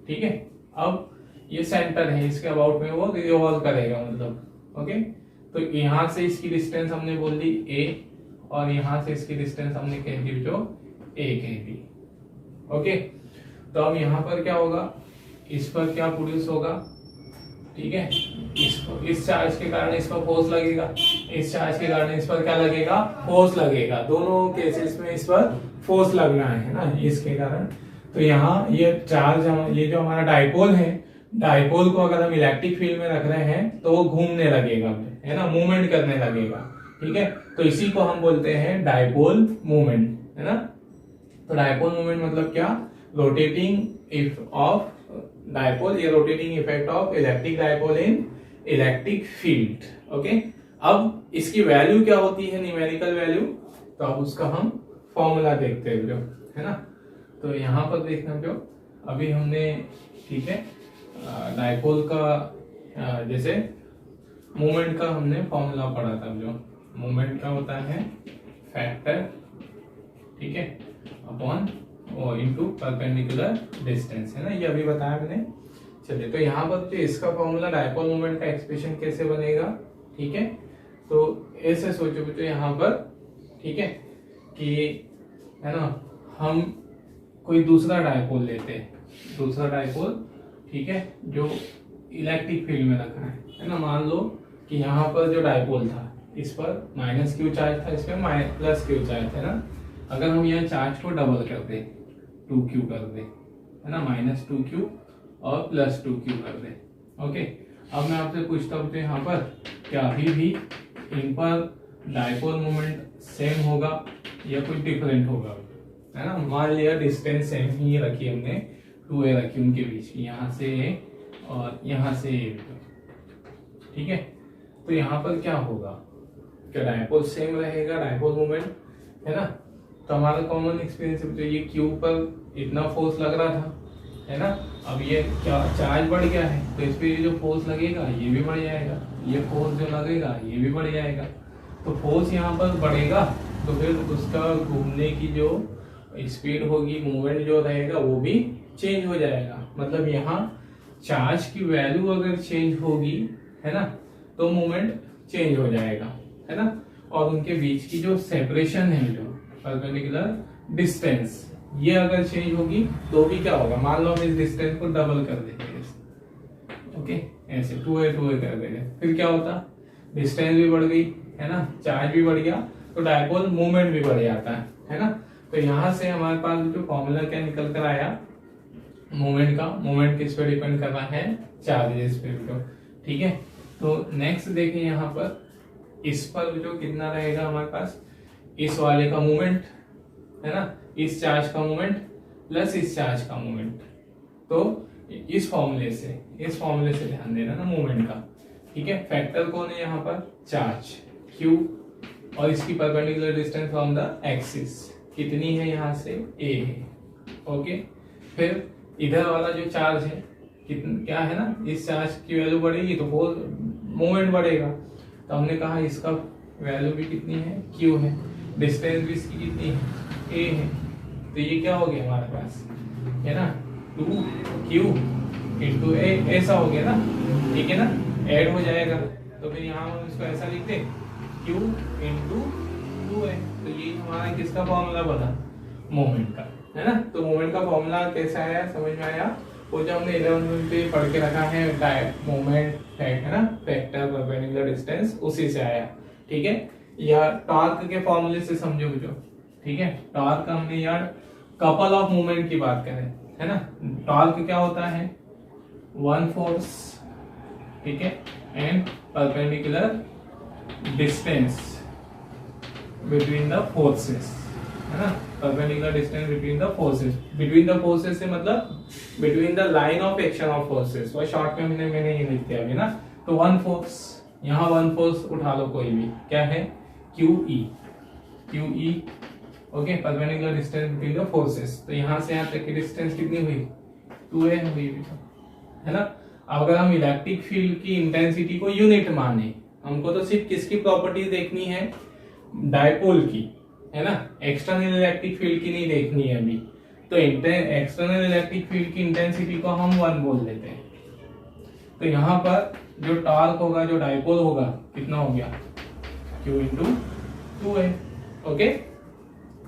ठीक है। अब ये सेंटर है, इसके अबाउट में वो रिवॉल्व करेगा, मतलब ओके। तो यहाँ से इसकी डिस्टेंस हमने बोल दी A, और यहाँ से इसकी डिस्टेंस हमने कह दी जो A कह दी, ओके। तो अब यहाँ पर क्या होगा, इस पर क्या प्रोड्यूस होगा, ठीक है। इस चार्ज के कारण इस पर फोर्स लगेगा, इस चार्ज के कारण इस पर क्या लगेगा, फोर्स लगेगा। दोनों केसेस में इस पर फोर्स लगना है ना, इसके कारण। तो यहाँ ये चार्ज, ये जो हमारा डायपोल है, डायपोल को अगर हम इलेक्ट्रिक फील्ड में रख रहे हैं तो वो घूमने लगेगा, है ना, मूवमेंट करने लगेगा, ठीक है। तो इसी को हम बोलते हैं डायपोल मूवमेंट, है ना। तो डायपोल मूवमेंट मतलब क्या, रोटेटिंग इफ ऑफ डायपोल, ये rotating effect of electric dipole in electric field, okay. अब इसकी वैल्यू क्या होती है, न्यूमेरिकल वैल्यू, तो अब उसका हम फॉर्मूला देखते हैं जो, है ना। तो यहाँ पर देखना जो अभी हमने, ठीक है, डायपोल का जैसे मोमेंट का हमने फॉर्मूला पढ़ा था, जो मोमेंट का होता है फैक्टर, ठीक है, अपॉन इनटू परपेंडिकुलर डिस्टेंस, है ना, ये अभी बताया मैंने। चलिए, तो यहाँ पर जो इसका फॉर्मूला डायपोल मोमेंट का एक्सप्रेशन कैसे बनेगा, ठीक है। तो ऐसे सोचो तो यहाँ पर, ठीक है, कि है ना, हम कोई दूसरा डायपोल लेते हैं, दूसरा डायपोल, ठीक है, जो इलेक्ट्रिक फील्ड में रखा है ना। मान लो कि यहाँ पर जो डायपोल था, इस पर माइनस क्यू चार्ज था, इस पर प्लस क्यू चार्ज है ना। अगर हम यहाँ चार्ज को डबल कर दे, 2Q कर दे, है ना, माइनस 2Q और प्लस 2Q कर दे, ओके। अब मैं आपसे पूछता हूँ यहाँ पर क्या अभी भी इन पर डायपोल मोमेंट सेम होगा या कुछ डिफरेंट होगा, है ना। मान लिया डिस्टेंस सेम ही रखी हमने, 2a रखी उनके बीच की, यहाँ से a और यहाँ से a, ठीक है। तो यहाँ पर क्या होगा, क्या डायपोल सेम रहेगा, डायपोल मोमेंट, है ना। तो हमारा कॉमन एक्सपीरियंस है, तो ये क्यू पर इतना फोर्स लग रहा था, है ना। अब ये क्या चार्ज बढ़ गया है, तो इस पे ये जो फोर्स लगेगा ये भी बढ़ जाएगा, ये फोर्स जो लगेगा ये भी बढ़ जाएगा। तो फोर्स यहाँ पर बढ़ेगा तो फिर उसका घूमने की जो स्पीड होगी, मूवमेंट जो रहेगा वो भी चेंज हो जाएगा। मतलब यहाँ चार्ज की वैल्यू अगर चेंज होगी, है ना, तो मूवमेंट चेंज हो जाएगा, है ना। और उनके बीच की जो सेपरेशन है, जो परपेंडिकुलर डिस्टेंस, ये अगर चेंज होगी तो भी क्या होगा, मान लो हम इस डिस्टेंस को डबल कर देंगे, ओके, ऐसे 2a कर देंगे, फिर क्या होता, डिस्टेंस भी बढ़ गई, है ना, चार्ज भी बढ़ गया, तो डायपोल मूवमेंट भी बढ़ जाता है ना। तो यहां से हमारे पास जो फॉर्मूला क्या निकल कर आया मूवमेंट का, मूवमेंट किस पे डिपेंड कर रहा है, चार्जेस पे। ठीक है, तो नेक्स्ट देखें यहाँ पर, इस पर जो कितना रहेगा हमारे पास, इस वाले का मूवमेंट, है ना, इस चार्ज का मूवमेंट प्लस इस चार्ज का मूवमेंट। तो इस फॉर्मूले से ध्यान देना ना मूवमेंट का, ठीक है। फैक्टर कौन है यहाँ पर, चार्ज Q, और इसकी perpendicular distance from the axis कितनी है, यहाँ से a है, ओके। फिर इधर वाला जो चार्ज है कितना, क्या है ना, इस चार्ज की वैल्यू बढ़ेगी तो मूवमेंट बढ़ेगा। तो हमने कहा इसका वैल्यू भी कितनी है, Q है, डिस्टेंस भी इसकी कितनी है, a है। तो ये क्या हो गया हमारे पास, है ना, 2Q इंटू a, ऐसा हो गया ना, ठीक है ना, ऐड हो जाएगा। तो फिर यहाँ हम इसको ऐसा लिखते Q इंटू 2a। तो ये हमारा किसका फॉर्मूला बना, मोमेंट का, है ना। तो मोमेंट का फॉर्मूला कैसा आया, समझ में आया, वो जो हमने 11 पे पढ़ के रखा है, मोमेंट है ना, वेक्टर परपेंडिकुलर डिस्टेंस, उसी से आया, ठीक है। या टॉर्क के फॉर्मूले से समझो जो, ठीक है। टॉर्क हमने यार कपल ऑफ मूवमेंट की बात करें, है ना। टॉर्क क्या होता है, वन फोर्स, ठीक है, and perpendicular distance between the forces, है ना, perpendicular distance between the forces. Between the forces से मतलब between the line of action of forces, वो शॉर्ट में मैंने ये लिख दिया अभी ना। तो वन फोर्स, यहाँ वन फोर्स उठा लो कोई भी, क्या है, QE, okay, perpendicular distance between the forces. तो यहाँ से यहाँ तक की डिस्टेंस कितनी हुई, 2a हुई, है ना। अब अगर हम इलेक्ट्रिक फील्ड की इंटेंसिटी को यूनिट माने, हमको तो सिर्फ किसकी प्रॉपर्टीज देखनी है, डायपोल की, है ना, एक्सटर्नल इलेक्ट्रिक फील्ड की नहीं देखनी है अभी। तो एक्सटर्नल इलेक्ट्रिक फील्ड की इंटेंसिटी को हम 1 बोल देते हैं। तो यहाँ पर जो टॉर्क होगा, जो डायपोल होगा, कितना हो गया, Q इंटू 2a, ओके।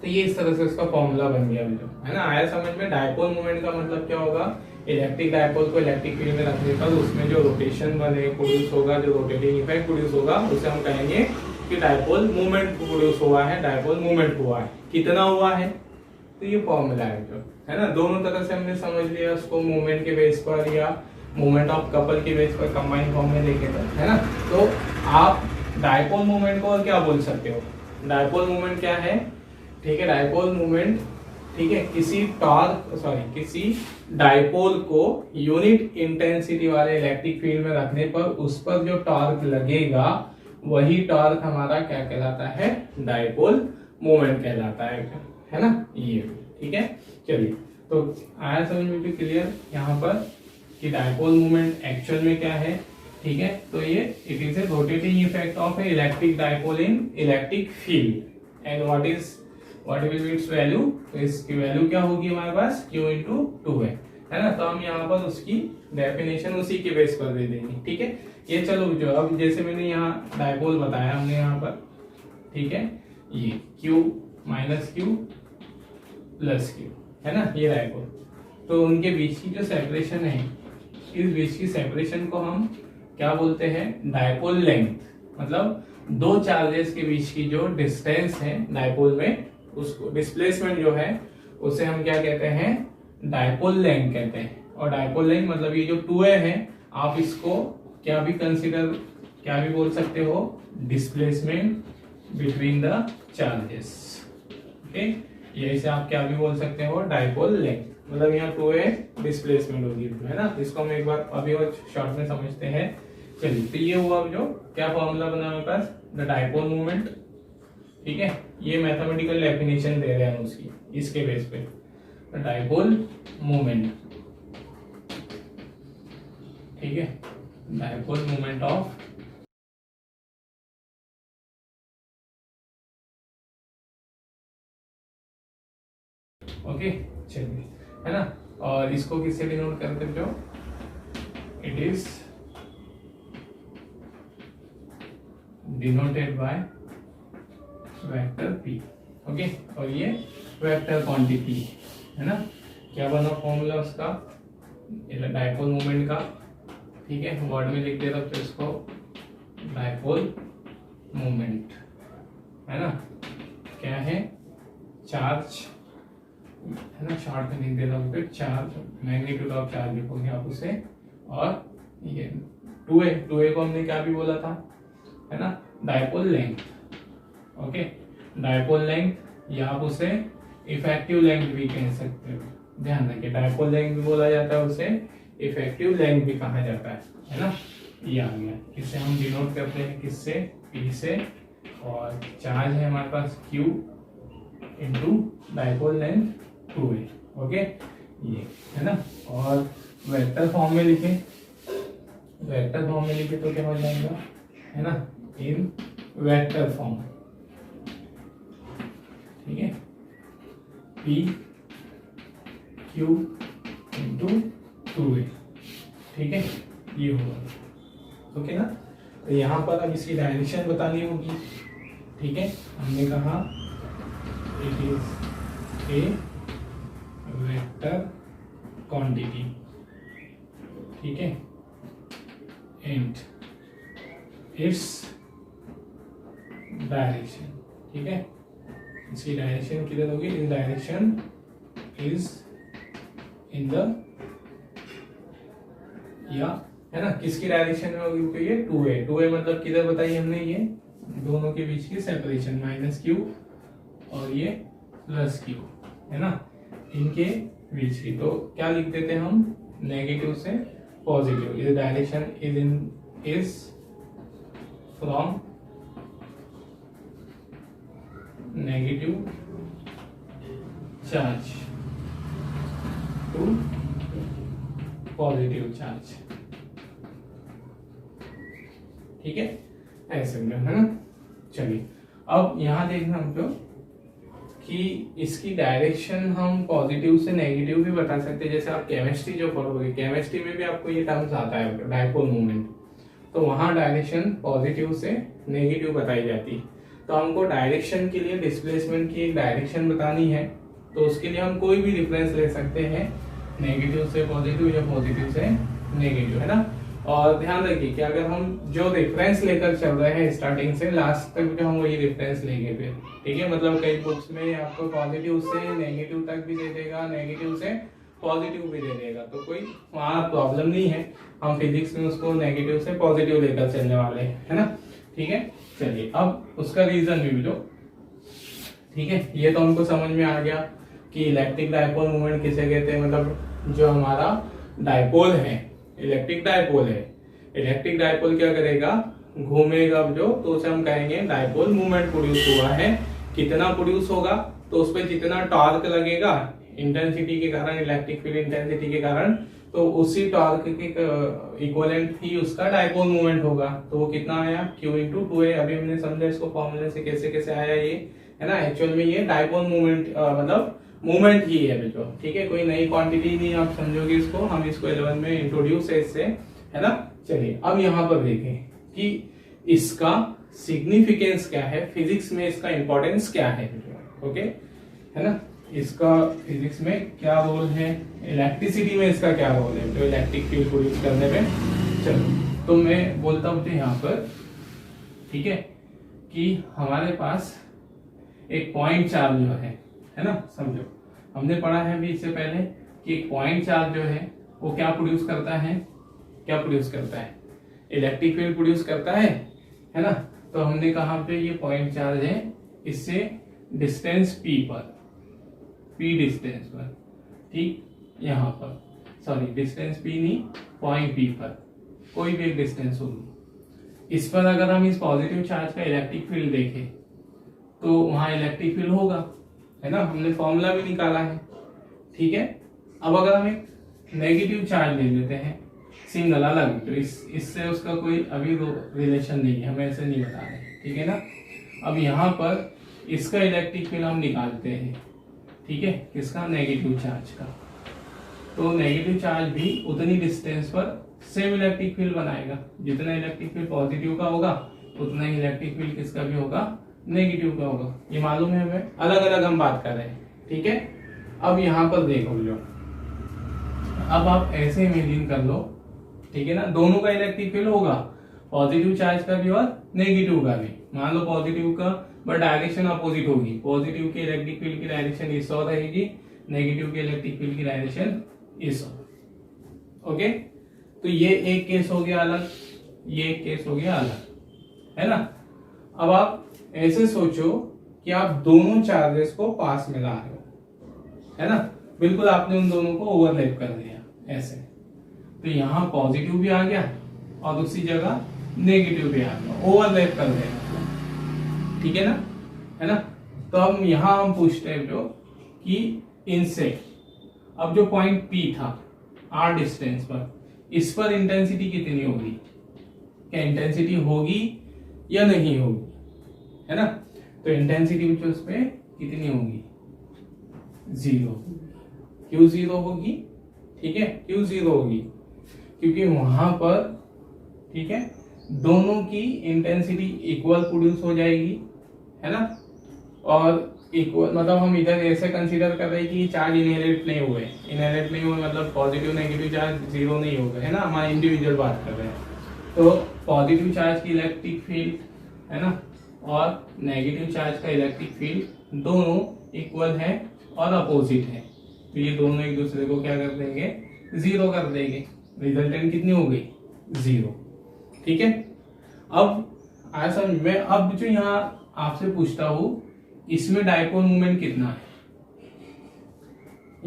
तो ये इस तरह से उसका फॉर्मूला बन गया, है ना। आया समझ में। डायपोल मोमेंट का मतलब क्या होगा, इलेक्ट्रिक डायपोल को इलेक्ट्रिक फील्ड में रखने पर उसमें जो रोटेशन बने प्रोड्यूस होगा, जो रोटेटिंग इफेक्ट प्रोड्यूस होगा, उसे हम कहेंगे कि डायपोल मूवमेंट प्रोड्यूस हुआ है, डायपोल मूवमेंट हुआ है। कितना हुआ है, तो ये फॉर्मूला है जो, है ना। दोनों तरह से हमने समझ लिया उसको, मूवमेंट के बेस पर या मूवमेंट ऑफ कपल के बेस पर कंबाइन फॉर्म में देखे तो, है ना। तो आप डायपोल मूवमेंट को और क्या बोल सकते हो, डायपोल मूवमेंट क्या है, ठीक है, डायपोल मूवमेंट, ठीक है, किसी डायपोल को यूनिट इंटेंसिटी वाले इलेक्ट्रिक फील्ड में रखने पर उस पर जो टॉर्क लगेगा वही टॉर्क हमारा क्या कहलाता है, डायपोल मोमेंट कहलाता है ना, ये, ठीक है। चलिए, तो आया समझ में क्लियर यहाँ पर कि डायपोल मोमेंट एक्चुअल में क्या है, ठीक है। तो ये it is a rotating effect of A electric dipole in electric field and what will be it's value, तो इसकी वैल्यू क्या होगी हमारे पास, Q इंटू 2 है ना। तो हम यहाँ पर उसकी डेफिनेशन उसी के बेस पर दे देंगे, ठीक है। ये चलो जो अब जैसे मैंने यहाँ डायपोल बताया हमने यहाँ पर, ठीक है, ये Q minus Q plus Q, है ना, ये डायपोल। तो उनके बीच की जो सेपरेशन है, इस बीच की सेपरेशन को हम क्या बोलते हैं, डायपोल लेंथ। मतलब दो चार्जेस के बीच की जो डिस्टेंस है डायपोल में, उसको डिस्प्लेसमेंट जो है उसे हम क्या कहते हैं, डायपोल लेंथ कहते हैं। और डायपोल लेंथ मतलब ये जो 2a है, आप इसको क्या भी बोल सकते हो, displacement between the charges, okay. ये इसे आप क्या भी बोल सकते हो, डायपोल लेंथ। मतलब यहाँ 2a डिस्प्लेसमेंट होगी, है ना। इसको हम एक बार अभी और शॉर्ट में समझते हैं चलिए, तो ये हुआ जो क्या फॉर्मूला बना मेरे पास, द डाइपोल मोमेंट। ठीक है, ये मैथमेटिकल डेफिनेशन दे रहे हैं उसकी, इसके बेस पे द डाइपोल मोमेंट। ठीक है, डाइपोल मोमेंट ऑफ ओके। चलिए, है ना, और इसको किससे डिनोट करते हो, it is denoted by vector p। Okay, और ये वेक्टर क्वांटिटी है ना। क्या बना फॉर्मूला उसका, डाइपोल मोमेंट का। ठीक है, वर्ड में लिख देता हूं इसको, डाइपोल मोमेंट है ना, क्या है, चार्ज है ना, शॉर्ट में लिख देता हूं, फिर चार्ज, मैग्नीट्यूड ऑफ चार्ज लिखोगे आप उसे, और ये 2a को हमने क्या भी बोला था, है ना, dipole length. Okay, dipole length, या आप उसे इफेक्टिव लेंथ भी कह सकते हो, ध्यान रखिए, डाइपोल लेंथ भी बोला जाता है, उसे इफेक्टिव लेंथ भी कहा जाता है ना। ये आ गया, इसे हम डिनोट करते हैं किससे, P से, और चार्ज है हमारे पास Q into dipole length 2a। Okay, ये है ना, और वेक्टर फॉर्म में लिखे, वेक्टर फॉर्म में लिखे तो क्या हो जाएगा, है ना, इन वेक्टर फॉर्म। ठीक है, P Q इंटू 2a। ठीक है, ये होगा। ओके ना, तो यहाँ पर अब इसकी डायरेक्शन बतानी होगी। ठीक है, हमने कहा it is a vector quantity. ठीक है, एंड इट्स डायरेक्शन। ठीक है, इसकी डायरेक्शन किधर होगी, इस डायरेक्शन इज इन द, या है ना, किसकी डायरेक्शन में होगी, तो ये 2a मतलब किधर बताइए हमने, ये दोनों के बीच की सेपरेशन -q और ये +q है ना, इनके बीच की। तो क्या लिख देते हैं हम, नेगेटिव से पॉजिटिव, ये direction is from negative charge to positive charge. ठीक है, ऐसे में, है ना। चलिए, अब यहां देखना हमको कि इसकी डायरेक्शन हम पॉजिटिव से नेगेटिव भी बता सकते हैं। जैसे आप केमिस्ट्री जो पढ़ोगे, केमिस्ट्री में भी आपको ये टर्म्स आता है, डाइपोल मोमेंट, तो वहां डायरेक्शन पॉजिटिव से नेगेटिव बताई जाती है। तो हमको डायरेक्शन के लिए डिस्प्लेसमेंट की एक डायरेक्शन बतानी है, तो उसके लिए हम कोई भी डिफरेंस ले सकते हैं, नेगेटिव से पॉजिटिव या पॉजिटिव से नेगेटिव, है ना। और ध्यान रखिए कि अगर हम जो रेफरेंस लेकर चल रहे हैं स्टार्टिंग से लास्ट तक, जो हम वही रेफरेंस लेंगे फिर। ठीक है, मतलब कई बुक्स में आपको पॉजिटिव से नेगेटिव तक भी दे देगा, नेगेटिव से पॉजिटिव भी दे देगा, तो कोई वहां प्रॉब्लम नहीं है। हम फिजिक्स में उसको नेगेटिव से पॉजिटिव लेकर चलने वाले हैं, है ना। ठीक है, चलिए, अब उसका रीजन भी लो। ठीक है, ये तो हमको समझ में आ गया कि इलेक्ट्रिक डाइपोल मोमेंट किसे कहते हैं, मतलब जो हमारा डाइपोल है, इलेक्ट्रिक डाइपोल है, इलेक्ट्रिक डाइपोल क्या करेगा, घूमेगा जो, तो उसे हम कहेंगे डाइपोल मोमेंट प्रोड्यूस हुआ है। कितना प्रोड्यूस होगा, तो उस पर जितना टॉर्क लगेगा इंटेंसिटी के कारण, इलेक्ट्रिक फील्ड इंटेंसिटी के कारण, तो उसी टॉर्क के इक्विवेलेंट ही उसका डाइपोल मोमेंट होगा। तो वो कितना आया, Q इंटू 2a। अभी हमने समझा इसको फॉर्मूले से कैसे कैसे आया ये, है ना। एक्चुअल में ये डाइपोल मोमेंट मतलब मूवमेंट ही है बेटो। ठीक है, कोई नई क्वांटिटी नहीं आप समझोगे इसको, हम इसको 11 में इंट्रोड्यूस है इससे, है ना। चलिए, अब यहाँ पर देखें कि इसका सिग्निफिकेंस क्या है, फिजिक्स में इसका इंपॉर्टेंस क्या है बेटो। ओके, है ना, इसका फिजिक्स में क्या रोल है, इलेक्ट्रिसिटी में इसका क्या रोल है, तो इलेक्ट्रिक फील्ड प्रोड्यूस करने में। चलो, तो मैं बोलता हूँ यहाँ पर, ठीक है, कि हमारे पास एक पॉइंट चार्ज जो है ना, समझो हमने पढ़ा है अभी इससे पहले कि एक पॉइंट चार्ज जो है वो क्या प्रोड्यूस करता है, क्या प्रोड्यूस करता है, इलेक्ट्रिक फील्ड प्रोड्यूस करता है ना। तो हमने कहा पे ये पॉइंट चार्ज है, इससे डिस्टेंस p पर, p डिस्टेंस पर, ठीक, यहाँ पर, सॉरी डिस्टेंस p नहीं, पॉइंट p पर, कोई भी एक डिस्टेंस होगी, इस पर अगर हम इस पॉजिटिव चार्ज का इलेक्ट्रिक फील्ड देखें तो वहां इलेक्ट्रिक फील्ड होगा, है ना, हमने फॉर्मूला भी निकाला है। ठीक है, अब अगर हम एक नेगेटिव चार्ज ले लेते हैं सिंगल अलग, तो इससे उसका कोई अभी रिलेशन नहीं है, हम ऐसे नहीं बता रहे, ठीक है ना। अब यहाँ पर इसका इलेक्ट्रिक फील्ड हम निकालते हैं, ठीक है, किसका, नेगेटिव चार्ज का। तो नेगेटिव चार्ज भी उतनी डिस्टेंस पर सेम इलेक्ट्रिक फील्ड बनाएगा, जितना इलेक्ट्रिक फील्ड पॉजिटिव का होगा उतना ही इलेक्ट्रिक फील्ड किसका भी होगा, नेगेटिव का होगा। ये मालूम है हमें, अलग अलग हम बात कर रहे हैं, ठीक है। अब यहाँ पर देखो लो, अब आप ऐसे इमेजिन कर लो, ठीक है ना, दोनों का इलेक्ट्रिक फील्ड होगा, पॉजिटिव चार्ज का भी और नेगेटिव का भी। मान लो पॉजिटिव का बट डायरेक्शन अपोजिट होगी, पॉजिटिव के इलेक्ट्रिक फील्ड की डायरेक्शन इस ओर रहेगी, नेगेटिव के इलेक्ट्रिक फील्ड की डायरेक्शन इस ओर। ओके, तो ये एक केस हो गया अलग, ये एक केस हो गया अलग, है ना। अब आप ऐसे सोचो कि आप दोनों चार्जेस को पास में ला रहे हो, है ना, बिल्कुल आपने उन दोनों को ओवरलैप कर दिया ऐसे, तो यहाँ पॉजिटिव भी आ गया और दूसरी जगह नेगेटिव भी आ गया, ओवरलैप कर दिया, ठीक है ना, है ना। तो अब यहाँ हम पूछते हैं जो कि इनसे अब जो पॉइंट P था r डिस्टेंस पर, इस पर इंटेंसिटी कितनी होगी, क्या इंटेंसिटी होगी या नहीं होगी, है ना। तो इंटेंसिटी जो उस पर कितनी होगी, 0। क्यों 0 होगी, ठीक है, क्यों 0 होगी, क्योंकि वहां पर, ठीक है, दोनों की इंटेंसिटी इक्वल प्रोड्यूस हो जाएगी, है ना। और इक्वल मतलब हम इधर ऐसे कंसीडर कर रहे हैं कि चार्ज इनहेरिट नहीं हुए, इनहेरिट नहीं हुए मतलब पॉजिटिव नेगेटिव चार्ज 0 नहीं होगा, है ना, हमारे इंडिविजुअल बात कर रहे हैं। तो पॉजिटिव चार्ज की इलेक्ट्रिक फील्ड, है ना, और नेगेटिव चार्ज का इलेक्ट्रिक फील्ड दोनों इक्वल है और अपोजिट है, तो ये दोनों एक दूसरे को क्या कर देंगे, 0 कर देंगे, रिजल्टेंट कितनी हो गई, 0, ठीक है। अब आया समझ में। अब जो यहाँ आपसे पूछता हूं, इसमें डायपोल मोमेंट कितना है,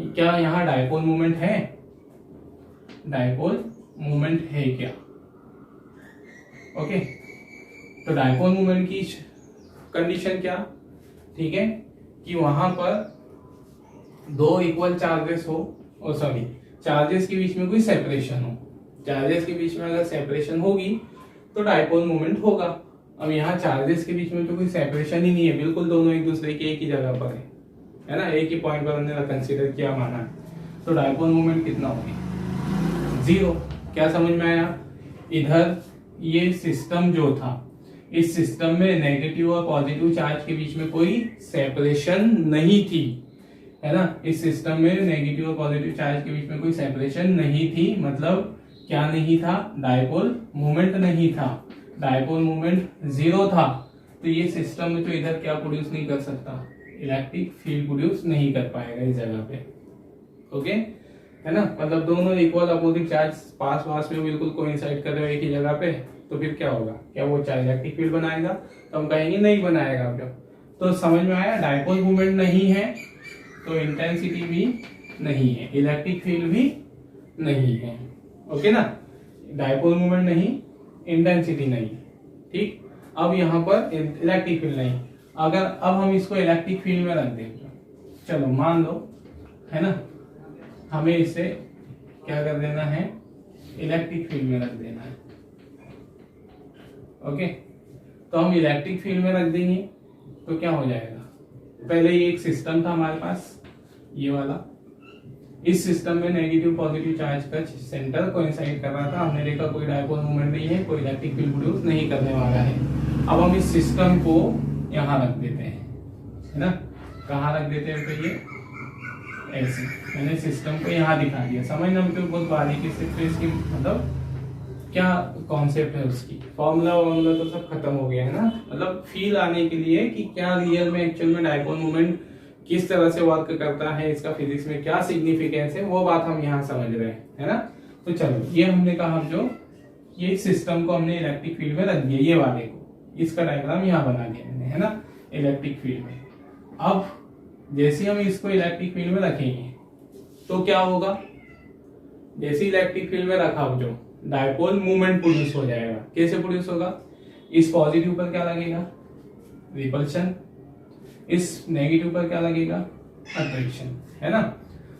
क्या यहाँ डायपोल मोमेंट है, डायपोल मोमेंट है क्या, ओके। तो डायपोल मोमेंट की कंडीशन क्या, ठीक है, कि वहां पर दो इक्वल चार्जेस हो, और सॉरी चार्जेस के बीच में कोई सेपरेशन हो, चार्जेस के बीच में अगर सेपरेशन होगी तो डायपोल मोमेंट होगा। अब यहाँ चार्जेस के बीच में तो कोई सेपरेशन ही नहीं है, बिल्कुल दोनों एक दूसरे के एक ही जगह पर है ना, एक ही पॉइंट पर हमने कंसीडर किया माना है, तो डायपोल मोमेंट कितना होगी, 0। क्या समझ में आया, इधर ये सिस्टम जो था, इस सिस्टम में नेगेटिव और पॉजिटिव चार्ज के बीच में कोई सेपरेशन नहीं थी, है ना, इस सिस्टम में नेगेटिव और पॉजिटिव चार्ज के बीच में कोई सेपरेशन नहीं थी, मतलब क्या नहीं था, डायपोल मोमेंट नहीं था, डायपोल मोमेंट 0 था, तो ये सिस्टम में तो इधर क्या प्रोड्यूस नहीं कर सकता, इलेक्ट्रिक फील्ड प्रोड्यूस नहीं कर पाएगा इस जगह पे, ओके, है ना। मतलब दोनों इक्वल अपोजिट चार्ज पास पास में बिल्कुल कोइंसाइड कर रहे हो एक ही जगह पे, तो फिर क्या होगा, क्या वो चार्ज इलेक्ट्रिक फील्ड बनाएगा, तो हम कहेंगे नहीं बनाएगा। तो समझ में आया, डायपोल मोमेंट नहीं है तो इंटेंसिटी भी नहीं है, इलेक्ट्रिक फील्ड भी नहीं है, ओके ना, डायपोल मोमेंट नहीं, इंटेंसिटी नहीं, ठीक। अब यहाँ पर इलेक्ट्रिक फील्ड नहीं, अगर अब हम इसको इलेक्ट्रिक फील्ड में रख देंगे, चलो मान लो, है ना, हमें इसे क्या कर देना है, इलेक्ट्रिक फील्ड में रख देना है, ओके। तो हम इलेक्ट्रिक फील्ड में रख देंगे तो क्या हो जाएगा, पहले ये एक सिस्टम था हमारे पास ये वाला, इस सिस्टम में नेगेटिव पॉजिटिव चार्ज का सेंटर कोइंसाइड कर रहा था, हमने देखा कोई डायपोल मोमेंट नहीं है, कोई इलेक्ट्रिक फील्ड प्रोड्यूस नहीं करने वाला है। अब हम इस सिस्टम को यहाँ रख देते हैं, है ना, कहाँ रख देते हैं, तो ये ऐसे मैंने सिस्टम को यहाँ दिखा दिया, समझना मतलब बहुत बारीकी से, तो इसकी मतलब क्या कॉन्सेप्ट है, उसकी फॉर्मूला वॉर्मूला तो सब खत्म हो गया है ना, मतलब फील आने के लिए कि क्या रियल में एक्चुअल में डायपोल मोमेंट किस तरह से वर्क करता है, इसका फिजिक्स में क्या सिग्निफिकेंस है, वो बात हम यहाँ समझ रहे हैं, है ना। तो चलो ये हमने कहा, जो ये सिस्टम को हमने इलेक्ट्रिक फील्ड में रख दिया, ये वाले को, इसका डायग्राम यहाँ बना दिया मैंने, है ना, इलेक्ट्रिक फील्ड में। अब जैसे हम इसको इलेक्ट्रिक फील्ड में रखेंगे तो क्या होगा, जैसे इलेक्ट्रिक फील्ड में रखा जो डायपोल मूवमेंट प्रोड्यूस हो जाएगा, कैसे प्रोड्यूस होगा, इस पॉजिटिव पर क्या लगेगा, रिपल्शन, इस नेगेटिव पर क्या लगेगा, अट्रैक्शन, है ना।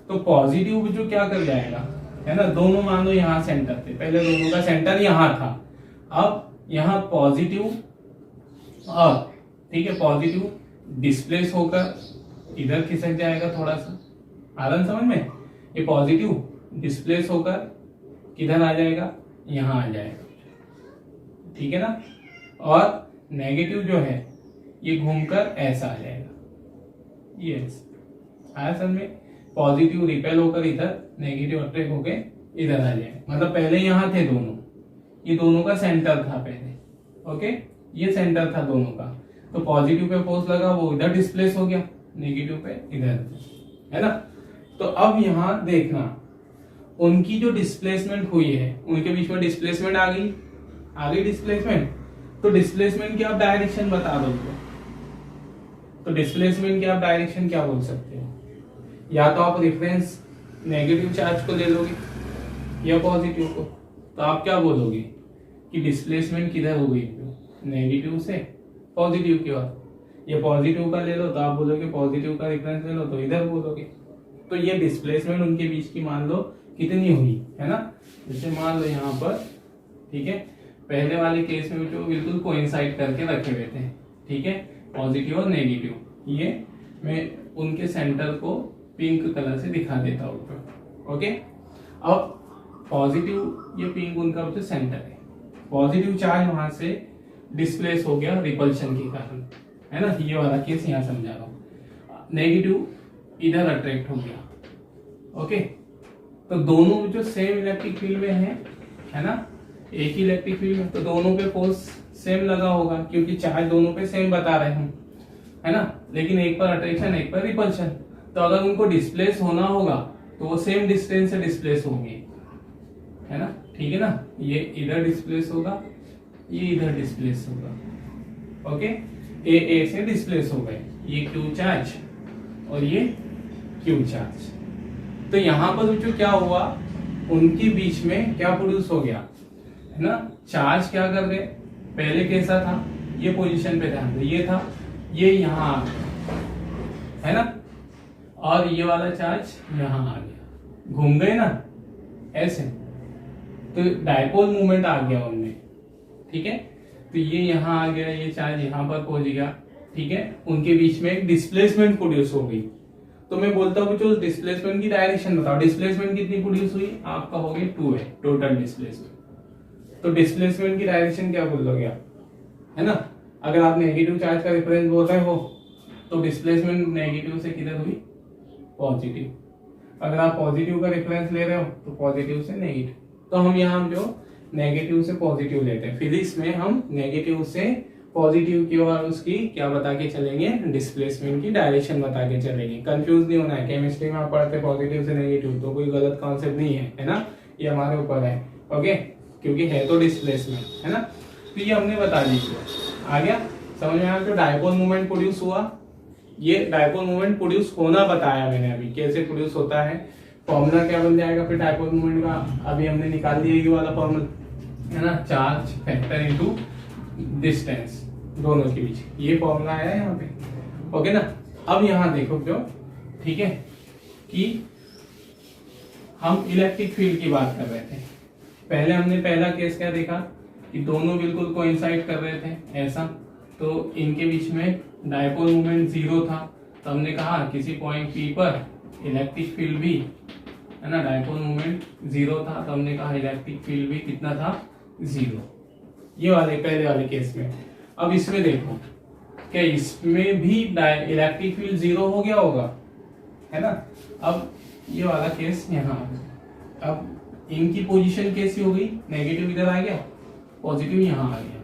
तो पॉजिटिव जो क्या कर जाएगा, है ना, दोनों मान लो यहाँ सेंटर थे, पहले दोनों का सेंटर यहाँ था, अब यहाँ पॉजिटिव और ठीक है पॉजिटिव डिस्प्लेस होकर इधर खिसक जाएगा थोड़ा सा, आनंद समझ में, ये पॉजिटिव डिस्प्लेस होकर किधर आ जाएगा, यहाँ आ जाएगा, ठीक है ना, और नेगेटिव जो है ये घूमकर ऐसा आ जाएगा, यस आया समझ में, पॉजिटिव रिपेल होकर इधर, नेगेटिव अट्रैक्ट होकर इधर आ जाएगा। मतलब पहले यहाँ थे दोनों, ये दोनों का सेंटर था पहले, ओके, ये सेंटर था दोनों का, तो पॉजिटिव पे फोर्स लगा वो इधर डिस्प्लेस हो गया, नेगेटिव पे इधर, है ना। तो अब यहाँ देखना उनकी जो डिस्प्लेसमेंट हुई है, उनके बीच में डिस्प्लेसमेंट आ गई डिस्प्लेसमेंट, तो डिस्प्लेसमेंट की आप डायरेक्शन बता दो, तो डिस्प्लेसमेंट की आप डायरेक्शन क्या बोल सकते हो, या तो आप रेफरेंस नेगेटिव चार्ज को ले लोगे या पॉजिटिव को, तो आप क्या बोलोगे कि डिस्प्लेसमेंट किधर हो गई, नेगेटिव से पॉजिटिव की ओर, ये पॉजिटिव का ले लो तो आप बोलोगे पॉजिटिव का रेफरेंस ले लो तो इधर बोलोगे। तो ये डिस्प्लेसमेंट उनके बीच की मान लो कितनी हुई, है ना, जैसे मान लो यहाँ पर, ठीक है, पहले वाले केस में जो बिल्कुल कोइंसाइड करके रखे हुए थे, ठीक है, पॉजिटिव और नेगेटिव, ये मैं उनके सेंटर को पिंक कलर से दिखा देता हूँ, ओके। अब पॉजिटिव ये पिंक उनका जो सेंटर है, पॉजिटिव चार्ज वहां से डिस्प्लेस हो गया रिपल्शन के कारण, है ना, ये वाला केस यहाँ समझा रहा हूँ, नेगेटिव इधर अट्रैक्ट हो गया, ओके। तो दोनों जो सेम इलेक्ट्रिक फील्ड में है ना, एक ही इलेक्ट्रिक फील्ड में, तो दोनों पे फोर्स सेम लगा होगा क्योंकि चार्ज दोनों पे सेम बता रहे हैं, है ना, लेकिन एक पर अट्रैक्शन एक पर रिपल्शन, तो अगर उनको डिस्प्लेस होना होगा तो वो सेम डिस्टेंस से डिस्प्लेस होंगे, है ना, ठीक है ना, ये इधर डिस्प्लेस होगा, ये इधर डिस्प्लेस होगा, ओके, ए से डिस्प्लेस हो गए, ये क्यू चार्ज और ये क्यू चार्ज। तो यहां पर जो क्या हुआ, उनके बीच में क्या प्रोड्यूस हो गया, है ना, चार्ज क्या कर गए, पहले कैसा था, ये पोजीशन पे ध्यान दो, ये था, ये यहां आ गया, है ना, और ये वाला चार्ज यहां आ गया, घूम गए ना ऐसे, तो डायपोल मूवमेंट आ गया उनमें, ठीक है, तो ये यहां आ गया, ये चार्ज यहां पर पहुंच गया, ठीक है, उनके बीच में एक डिस्प्लेसमेंट प्रोड्यूस हो गई। तो मैं बोलता हूँ जो डिस्प्लेसमेंट की डायरेक्शन बताओ, डिस्प्लेसमेंट कितनी प्रोड्यूस हुई, आपका हो गई 2 है टोटल डिस्प्लेसमेंट, तो डिस्प्लेसमेंट की डायरेक्शन क्या बोल दोगे आप, है ना, अगर आप नेगेटिव चार्ज का रेफरेंस बोल रहे हो तो डिस्प्लेसमेंट नेगेटिव से किधर हुई, पॉजिटिव, अगर आप पॉजिटिव का रेफरेंस ले रहे हो तो पॉजिटिव से नेगेटिव, तो हम यहाँ जो नेगेटिव से पॉजिटिव लेते हैं, फिजिक्स में हम नेगेटिव से पॉजिटिव की और उसकी क्या बता के चलेंगे, डिस्प्लेसमेंट की डायरेक्शन बता के चलेंगे। कंफ्यूज नहीं होना है, केमिस्ट्री में आप पढ़ते पॉजिटिव से नेगेटिव, तो कोई गलत कॉन्सेप्ट नहीं है ना, ये हमारे ऊपर है, ओके, क्योंकि है तो डिस्प्लेसमेंट, है ना। तो ये हमने बता दी, आ गया समझ में आया। जो डायपोल मूवमेंट प्रोड्यूस हुआ, ये डायपोल मूवमेंट प्रोड्यूस होना बताया मैंने अभी, कैसे प्रोड्यूस होता है, फॉर्मूला क्या बन जाएगा फिर डायपोल मूवमेंट का, अभी हमने निकाल दिया ये वाला फॉर्मूला, है ना, चार्ज फैक्टर इनटू डिस्टेंस दोनों के बीच, ये फॉर्मूला आया यहाँ पे, ओके ना। अब यहाँ देखो जो, ठीक है, कि हम इलेक्ट्रिक फील्ड की बात कर रहे थे, पहले हमने पहला केस क्या देखा कि दोनों बिल्कुल कोइंसाइड कर रहे थे ऐसा, तो इनके बीच में डायपोल मूवमेंट 0 था, तो हमने कहा किसी पॉइंट पी पर इलेक्ट्रिक फील्ड भी, है ना, डायपोल मूवमेंट 0 था, तो हमने कहा इलेक्ट्रिक फील्ड भी कितना था, 0, ये वाले पहले वाले केस में। अब इसमें देखो क्या इसमें भी इलेक्ट्रिक फील्ड 0 हो गया होगा, है ना। अब ये वाला केस यहाँ आ गया, अब इनकी पोजीशन कैसी हो गई, नेगेटिव इधर आ गया, पॉजिटिव यहाँ आ गया,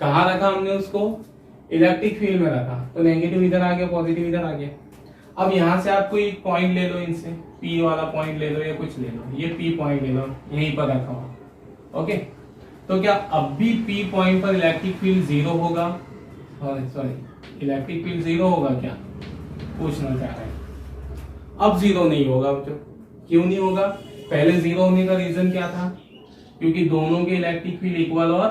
कहाँ रखा हमने उसको, इलेक्ट्रिक फील्ड में रखा, तो नेगेटिव इधर आ गया, पॉजिटिव इधर आ गया। अब यहाँ से आप कोई पॉइंट ले लो, इनसे पी वाला पॉइंट ले लो या कुछ ले लो, ये पी पॉइंट ले लो, यहीं पर रखा हो, ओके। तो क्या अब भी पी पॉइंट पर इलेक्ट्रिक फील्ड 0 होगा, सॉरी इलेक्ट्रिक फील्ड 0 होगा क्या, पूछना चाह रहे हैं। अब 0 नहीं होगा, तो क्यों नहीं होगा, पहले 0 होने का रीजन क्या था, क्योंकि दोनों के इलेक्ट्रिक फील्ड इक्वल और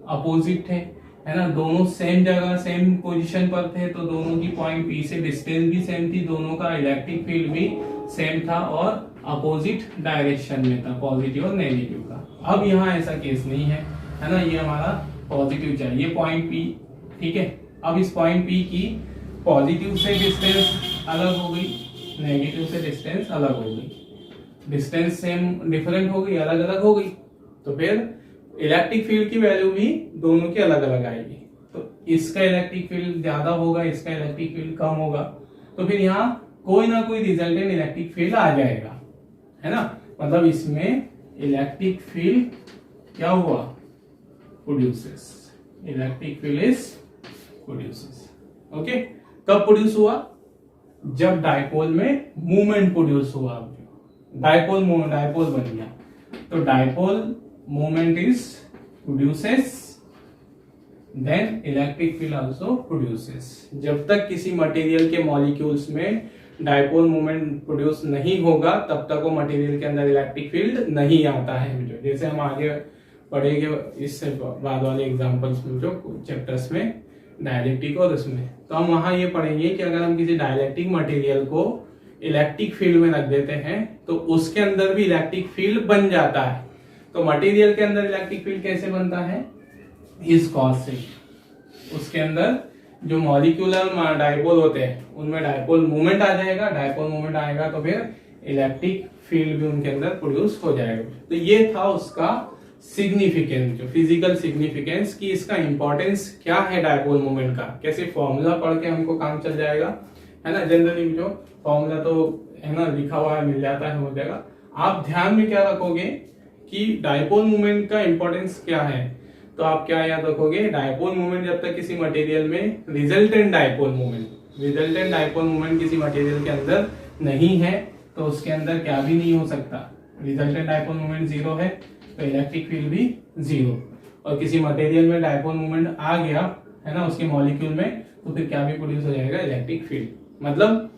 अपोजिट थे, है ना, दोनों सेम जगह सेम पोजीशन पर थे, तो दोनों की पॉइंट पी से डिस्टेंस भी सेम थी, दोनों का इलेक्ट्रिक फील्ड भी सेम था और अपोजिट डायरेक्शन में था, पॉजिटिव और नेगेटिव का। अब यहाँ ऐसा केस नहीं है ना, ये हमारा पॉजिटिव चाहिए पॉइंट पी, ठीक है। अब इस पॉइंट पी की पॉजिटिव से डिस्टेंस अलग हो गई, नेगेटिव से डिस्टेंस अलग हो गई, डिस्टेंस सेम डिफरेंट हो गई, अलग अलग हो गई, तो फिर इलेक्ट्रिक फील्ड की वैल्यू भी दोनों की अलग अलग आएगी। तो इसका इलेक्ट्रिक फील्ड ज्यादा होगा, इसका इलेक्ट्रिक फील्ड कम होगा, तो फिर यहाँ कोई ना कोई रिजल्टेंट इलेक्ट्रिक फील्ड आ जाएगा, है ना। मतलब इसमें इलेक्ट्रिक फील्ड क्या हुआ, produces, electric field is produces. Okay, कब प्रोड्यूस हुआ, जब डायपोल में मूवमेंट प्रोड्यूस हुआ, डायपोल बन गया, तो dipole movement is produces, then electric field also produces। जब तक किसी मटेरियल के मॉलिक्यूल्स में डायपोल मूवमेंट प्रोड्यूस नहीं होगा तब तक वो मटेरियल के अंदर इलेक्ट्रिक फील्ड नहीं आता है। जैसे हम आगे पढ़ेंगे इससे बाद वाले एग्जांपल्स में, जो चैप्टर्स में डायलेक्ट्रिक और उसमें, तो हम वहां ये पढ़ेंगे कि अगर हम किसी डायलेक्ट्रिक मटेरियल को इलेक्ट्रिक फील्ड में रख देते हैं तो उसके अंदर भी इलेक्ट्रिक फील्ड बन जाता है। तो मटेरियल के अंदर इलेक्ट्रिक फील्ड कैसे बनता है, इस कॉज से, उसके अंदर जो मॉलिक्यूलर डायपोल होते हैं उनमें डायपोल मूवमेंट आ जाएगा, डायपोल मूवमेंट आएगा तो फिर इलेक्ट्रिक फील्ड भी उनके अंदर प्रोड्यूस हो जाएगा। तो ये था उसका सिग्निफिकेंस, जो फिजिकल सिग्निफिकेंस की इसका इंपॉर्टेंस क्या है डायपोल मूवमेंट का, कैसे फॉर्मूला पढ़ के हमको काम चल जाएगा, है ना। जनरली जो फॉर्मूला तो है ना लिखा हुआ है, मिल जाता है, हो जाएगा। आप ध्यान में क्या रखोगे कि डायपोल मूवमेंट का इंपॉर्टेंस क्या है, तो आप क्या याद रखोगे, डायपोल मूवमेंट जब तक किसी मटेरियल में रिजल्टेंट डायपोल मूवमेंट किसी मटेरियल के अंदर नहीं है तो उसके अंदर क्या भी नहीं हो सकता, रिजल्टेंट डायपोल मूवमेंट जीरो है तो इलेक्ट्रिक फील्ड भी जीरो, और किसी मटेरियल में डायपोल मूवमेंट आ गया, है ना, उसके मॉलिक्यूल में, तो फिर क्या भी प्रोड्यूस हो जाएगा, इलेक्ट्रिक फील्ड। मतलब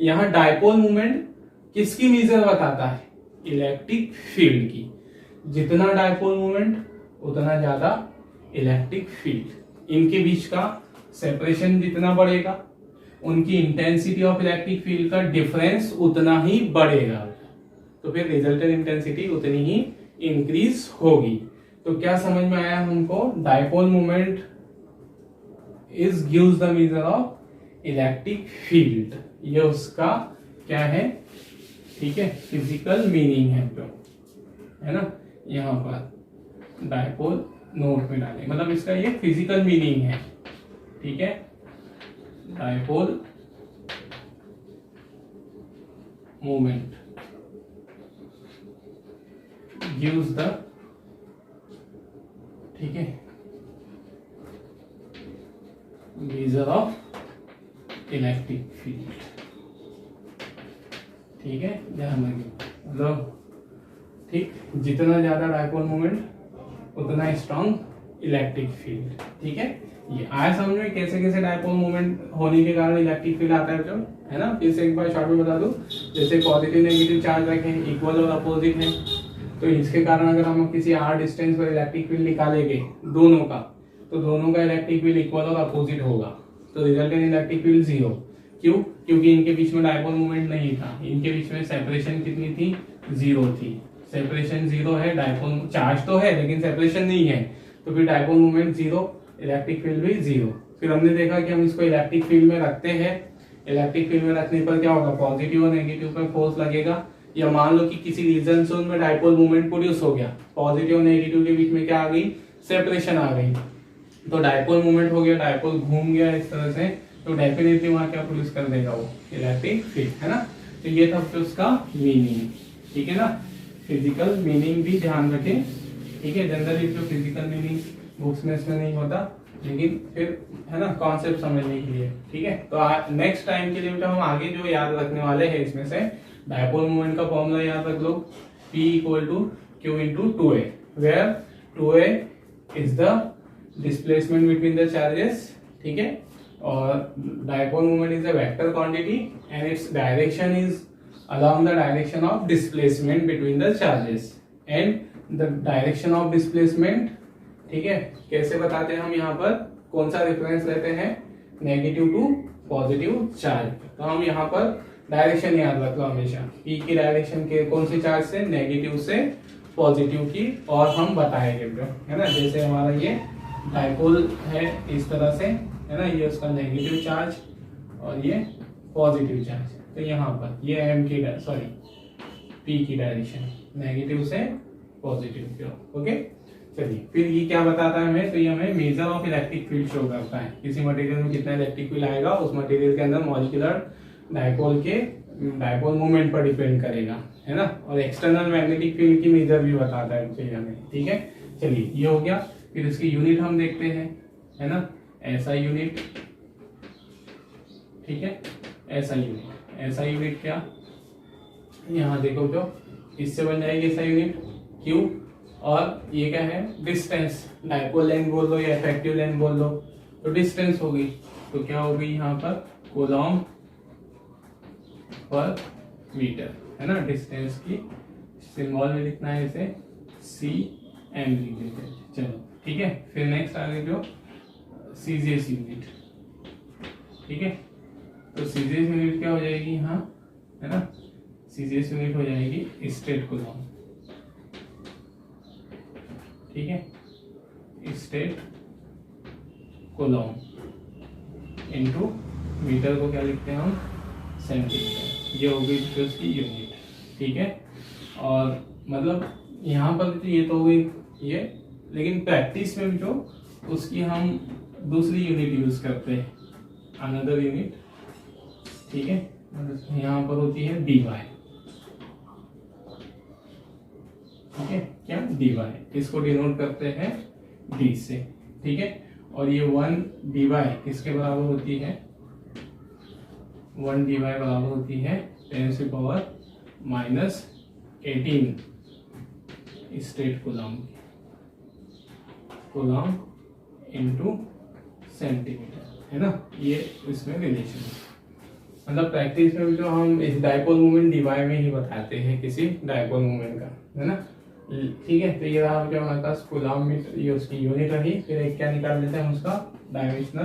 यहाँ डायपोल मूवमेंट किसकी मेजर बताता है, इलेक्ट्रिक फील्ड की। जितना डायपोल मूवमेंट उतना ज्यादा इलेक्ट्रिक फील्ड, इनके बीच का सेपरेशन जितना बढ़ेगा उनकी इंटेंसिटी ऑफ इलेक्ट्रिक फील्ड का डिफरेंस उतना ही बढ़ेगा, तो फिर रिजल्टेंट इंटेंसिटी उतनी ही इंक्रीज होगी। तो क्या समझ में आया हमको, dipole movement is gives the measure of electric field, ये उसका क्या है, ठीक है, फिजिकल मीनिंग है ना। यहाँ पर डायपोल नोट में डालें, मतलब इसका ये फिजिकल मीनिंग है, ठीक है। डायपोल मूवमेंट गिव्स द, ठीक है, मेजर ऑफ इलेक्ट्रिक फील्ड, ठीक है, ध्यान रखिए। मतलब ठीक, जितना ज्यादा डायपोल मूवमेंट उतना स्ट्रॉन्ग इलेक्ट्रिक फील्ड, ठीक है। ये आया समझ में कैसे कैसे डायपोल मूवमेंट होने के कारण इलेक्ट्रिक फील्ड आता है, जो है ना। फिर से एक बार शॉर्ट में बता दूं, जैसे पॉजिटिव नेगेटिव चार्ज रखें, इक्वल और अपोजिट है, तो इसके कारण अगर हम किसी r डिस्टेंस पर इलेक्ट्रिक फील्ड निकालेंगे दोनों का, तो दोनों का इलेक्ट्रिक फील्ड इक्वल और अपोजिट होगा, तो रिजल्टेंट इलेक्ट्रिक फील्ड जीरो। क्यों, क्योंकि इनके बीच में डायपोल मूवमेंट नहीं था, इनके बीच में सेपरेशन कितनी थी, जीरो थी। सेपरेशन जीरो है, डायपोल चार्ज तो है लेकिन सेपरेशन नहीं है, तो फिर dipole movement zero, electric field भी जीरो। फिर हमने देखा कि हम इसको इलेक्ट्रिक फील्ड में रखते हैं, इलेक्ट्रिक फील्ड में रखने पर क्या होगा, पॉजिटिव और नेगेटिव पर फोर्स लगेगा, या मान लो कि किसी रीजन से उनमें डायपोल मूवमेंट प्रोड्यूस हो गया, पॉजिटिव और नेगेटिव के बीच में क्या आ गई, सेपरेशन आ गई, तो डायपोल मूवमेंट हो गया, डायपोल घूम गया इस तरह से, तो डेफिनेटली वहां क्या प्रोड्यूस कर देगा, वो इलेक्ट्रिक फील्ड, है ना। तो ये था फिर उसका मीनिंग, ठीक है ना। फिजिकल मीनिंग भी ध्यान रखें, ठीक है। जनरली जो फिजिकल मीनिंग बुक्स में इसमें नहीं होता, लेकिन फिर है ना कॉन्सेप्ट समझने के लिए, ठीक है। तो नेक्स्ट टाइम के लिए बेटा हम आगे जो याद रखने वाले हैं इसमें से डायपोल मूवमेंट का फॉर्मूला याद रख लो, P = Q × 2A, where 2A is the displacement between the charges, ठीक है। और dipole movement is a vector quantity and its direction is along the direction of displacement between the charges, and the direction of displacement ठीक है, कैसे बताते हैं हम यहाँ पर, कौन सा रेफरेंस लेते हैं, नेगेटिव टू पॉजिटिव चार्ज। तो हम यहाँ पर डायरेक्शन याद रख लो हमेशा, पी की डायरेक्शन के कौन सी चार्ज से, नेगेटिव से पॉजिटिव की, और हम बताएंगे है ना। जैसे हमारा ये डाइपोल है इस तरह से, है ना, ये उसका नेगेटिव चार्ज और ये पॉजिटिव चार्ज। तो यहाँ पर ये एम की पी की डायरेक्शन नेगेटिव से पॉजिटिव की ओर। ओके, चलिए फिर ये क्या बताता है हमें, तो ये हमें measure of electric field show करता है। किसी मटेरियल में कितना इलेक्ट्रिक फील्ड आएगा उस मटेरियल के अंदर मॉलिक्यूलर डाइपोल मोमेंट पर डिपेंड करेगा, है ना। और एक्सटर्नल मैग्नेटिक फील्ड की मेजर भी बताता है चाहिए हमें, ठीक है। चलिए ये हो गया, फिर इसकी यूनिट हम देखते हैं, है ना, ऐसा यूनिट, ठीक है, ऐसा यूनिट क्या, यहाँ देखो तो इससे बन जाएगी ऐसा यूनिट क्यू, और ये क्या है, डिस्टेंस, डाइपोल लेंथ बोल लो या इफेक्टिव लेंथ बोल लो, तो डिस्टेंस होगी, तो क्या होगी यहाँ पर, कूलॉम पर मीटर, है ना। डिस्टेंस की सिंबल में लिखना है इसे cm लिख देते हैं, चलो ठीक है। फिर नेक्स्ट आगे जो सीजीएस यूनिट, ठीक है, तो सीजीएस यूनिट क्या हो जाएगी यहाँ, है ना, सीजीएस यूनिट हो जाएगी स्टेट कूलॉम, ठीक है, स्टेट कूलॉम इनटू मीटर को क्या लिखते हैं हम, सेंटीमीटर। ये हो गई उसकी यूनिट, ठीक है। और मतलब यहाँ पर तो ये तो हो गई ये, लेकिन प्रैक्टिस में जो उसकी हम दूसरी यूनिट यूज करते हैं, अनदर यूनिट, ठीक है। यहाँ पर होती है dy, ठीक है, क्या dy, इसको डिनोट करते हैं d से, ठीक है। और ये 1 dy किसके बराबर होती है, 1 dy बराबर होती है 10⁻⁻18 स्टेट कूलॉम इनटू सेंटीमीटर, है ना। ये इसमें रिलेशन है, मतलब प्रैक्टिस में जो हम इस डाइपोल मोमेंट dy में ही बताते हैं किसी डाइपोल मोमेंट का, है ना, ठीक है। तो ये रहा जो हमारे पास कूलॉम मीटर, ये उसकी यूनिट रही। फिर एक क्या निकाल लेते हैं हम उसका डायमेंशनल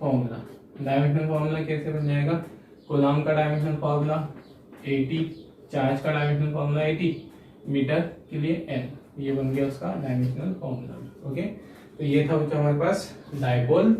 फॉर्मूला। डायमेंशनल फॉर्मूला कैसे बन जाएगा, कूलॉम का डायमेंशनल फॉर्मूला 80, चार्ज का डायमेंशनल फॉर्मूला 80, मीटर के लिए n, ये बन गया उसका डायमेंशनल फॉर्मूला। ओके, तो ये था जो हमारे पास dipole,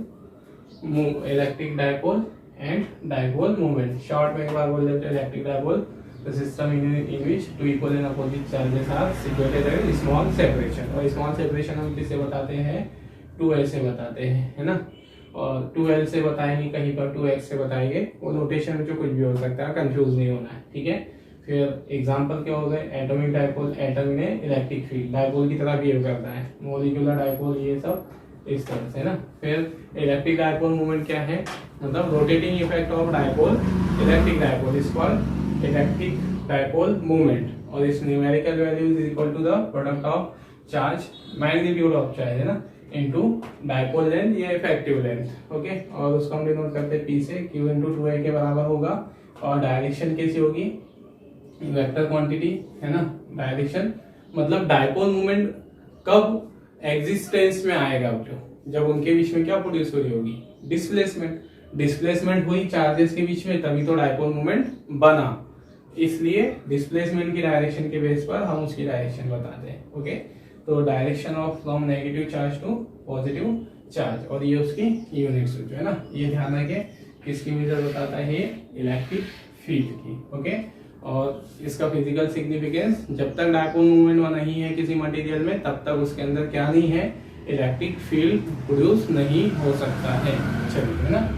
electric dipole and dipole moment. Short में एक बार बोल देते हैं, electric dipole the system in which two equal and opposite charges are situated at small separation। और small separation हम किससे बताते हैं, 2l से बताते हैं, है ना। और 2l से बताएंगे कहीं पर, 2x से बताएंगे, वो नोटेशन में जो कुछ भी हो सकता है, कंफ्यूज नहीं होना है, ठीक है। फिर एग्जांपल क्या हो गए, एटॉमिक डाइपोल, एटम में इलेक्ट्रिक फील्ड डाइपोल की तरह बिहेव करता है, मॉलिक्यूलर डाइपोल, ये सब इस तरह से ना। फिर इलेक्ट्रिक डाइपोल मूवमेंट क्या है, मतलब rotating effect of dipole, electric dipole is called electric dipole movement, और इस numerical value is equal to the product of charge, magnitude of charge, है ना, इनटू डाइपोल लेंथ या इफेक्टिव लेंथ। ओके, और उसको हम डिनोट करते हैं P से, Q इनटू 2A के बराबर होगा। और डायरेक्शन कैसी होगी, वेक्टर क्वांटिटी, है ना। डायरेक्शन मतलब डाइपोल मूवमेंट कब एग्जिस्टेंस में आएगा, जब उनके बीच में क्या प्रोड्यूस हो रही होगी, डिस्प्लेसमेंट। डिस्प्लेसमेंट हुई चार्जेस के बीच में, तभी तो डाइपोल मूवमेंट बना। इसलिए डिस्प्लेसमेंट की डायरेक्शन के बेस पर हम उसकी डायरेक्शन बताते हैं। ओके, तो direction of from negative charge to positive charge, और ये उसकी यूनिट्स जो है ना, ये ध्यान रखें किसकी मेजर बताता है, ये इलेक्ट्रिक फील्ड की। ओके, और इसका फिजिकल सिग्निफिकेंस, जब तक डाइपोल मूवमेंट नहीं है किसी मटेरियल में, तब तक उसके अंदर क्या नहीं है, इलेक्ट्रिक फील्ड प्रोड्यूस नहीं हो सकता है। चलिए, है ना।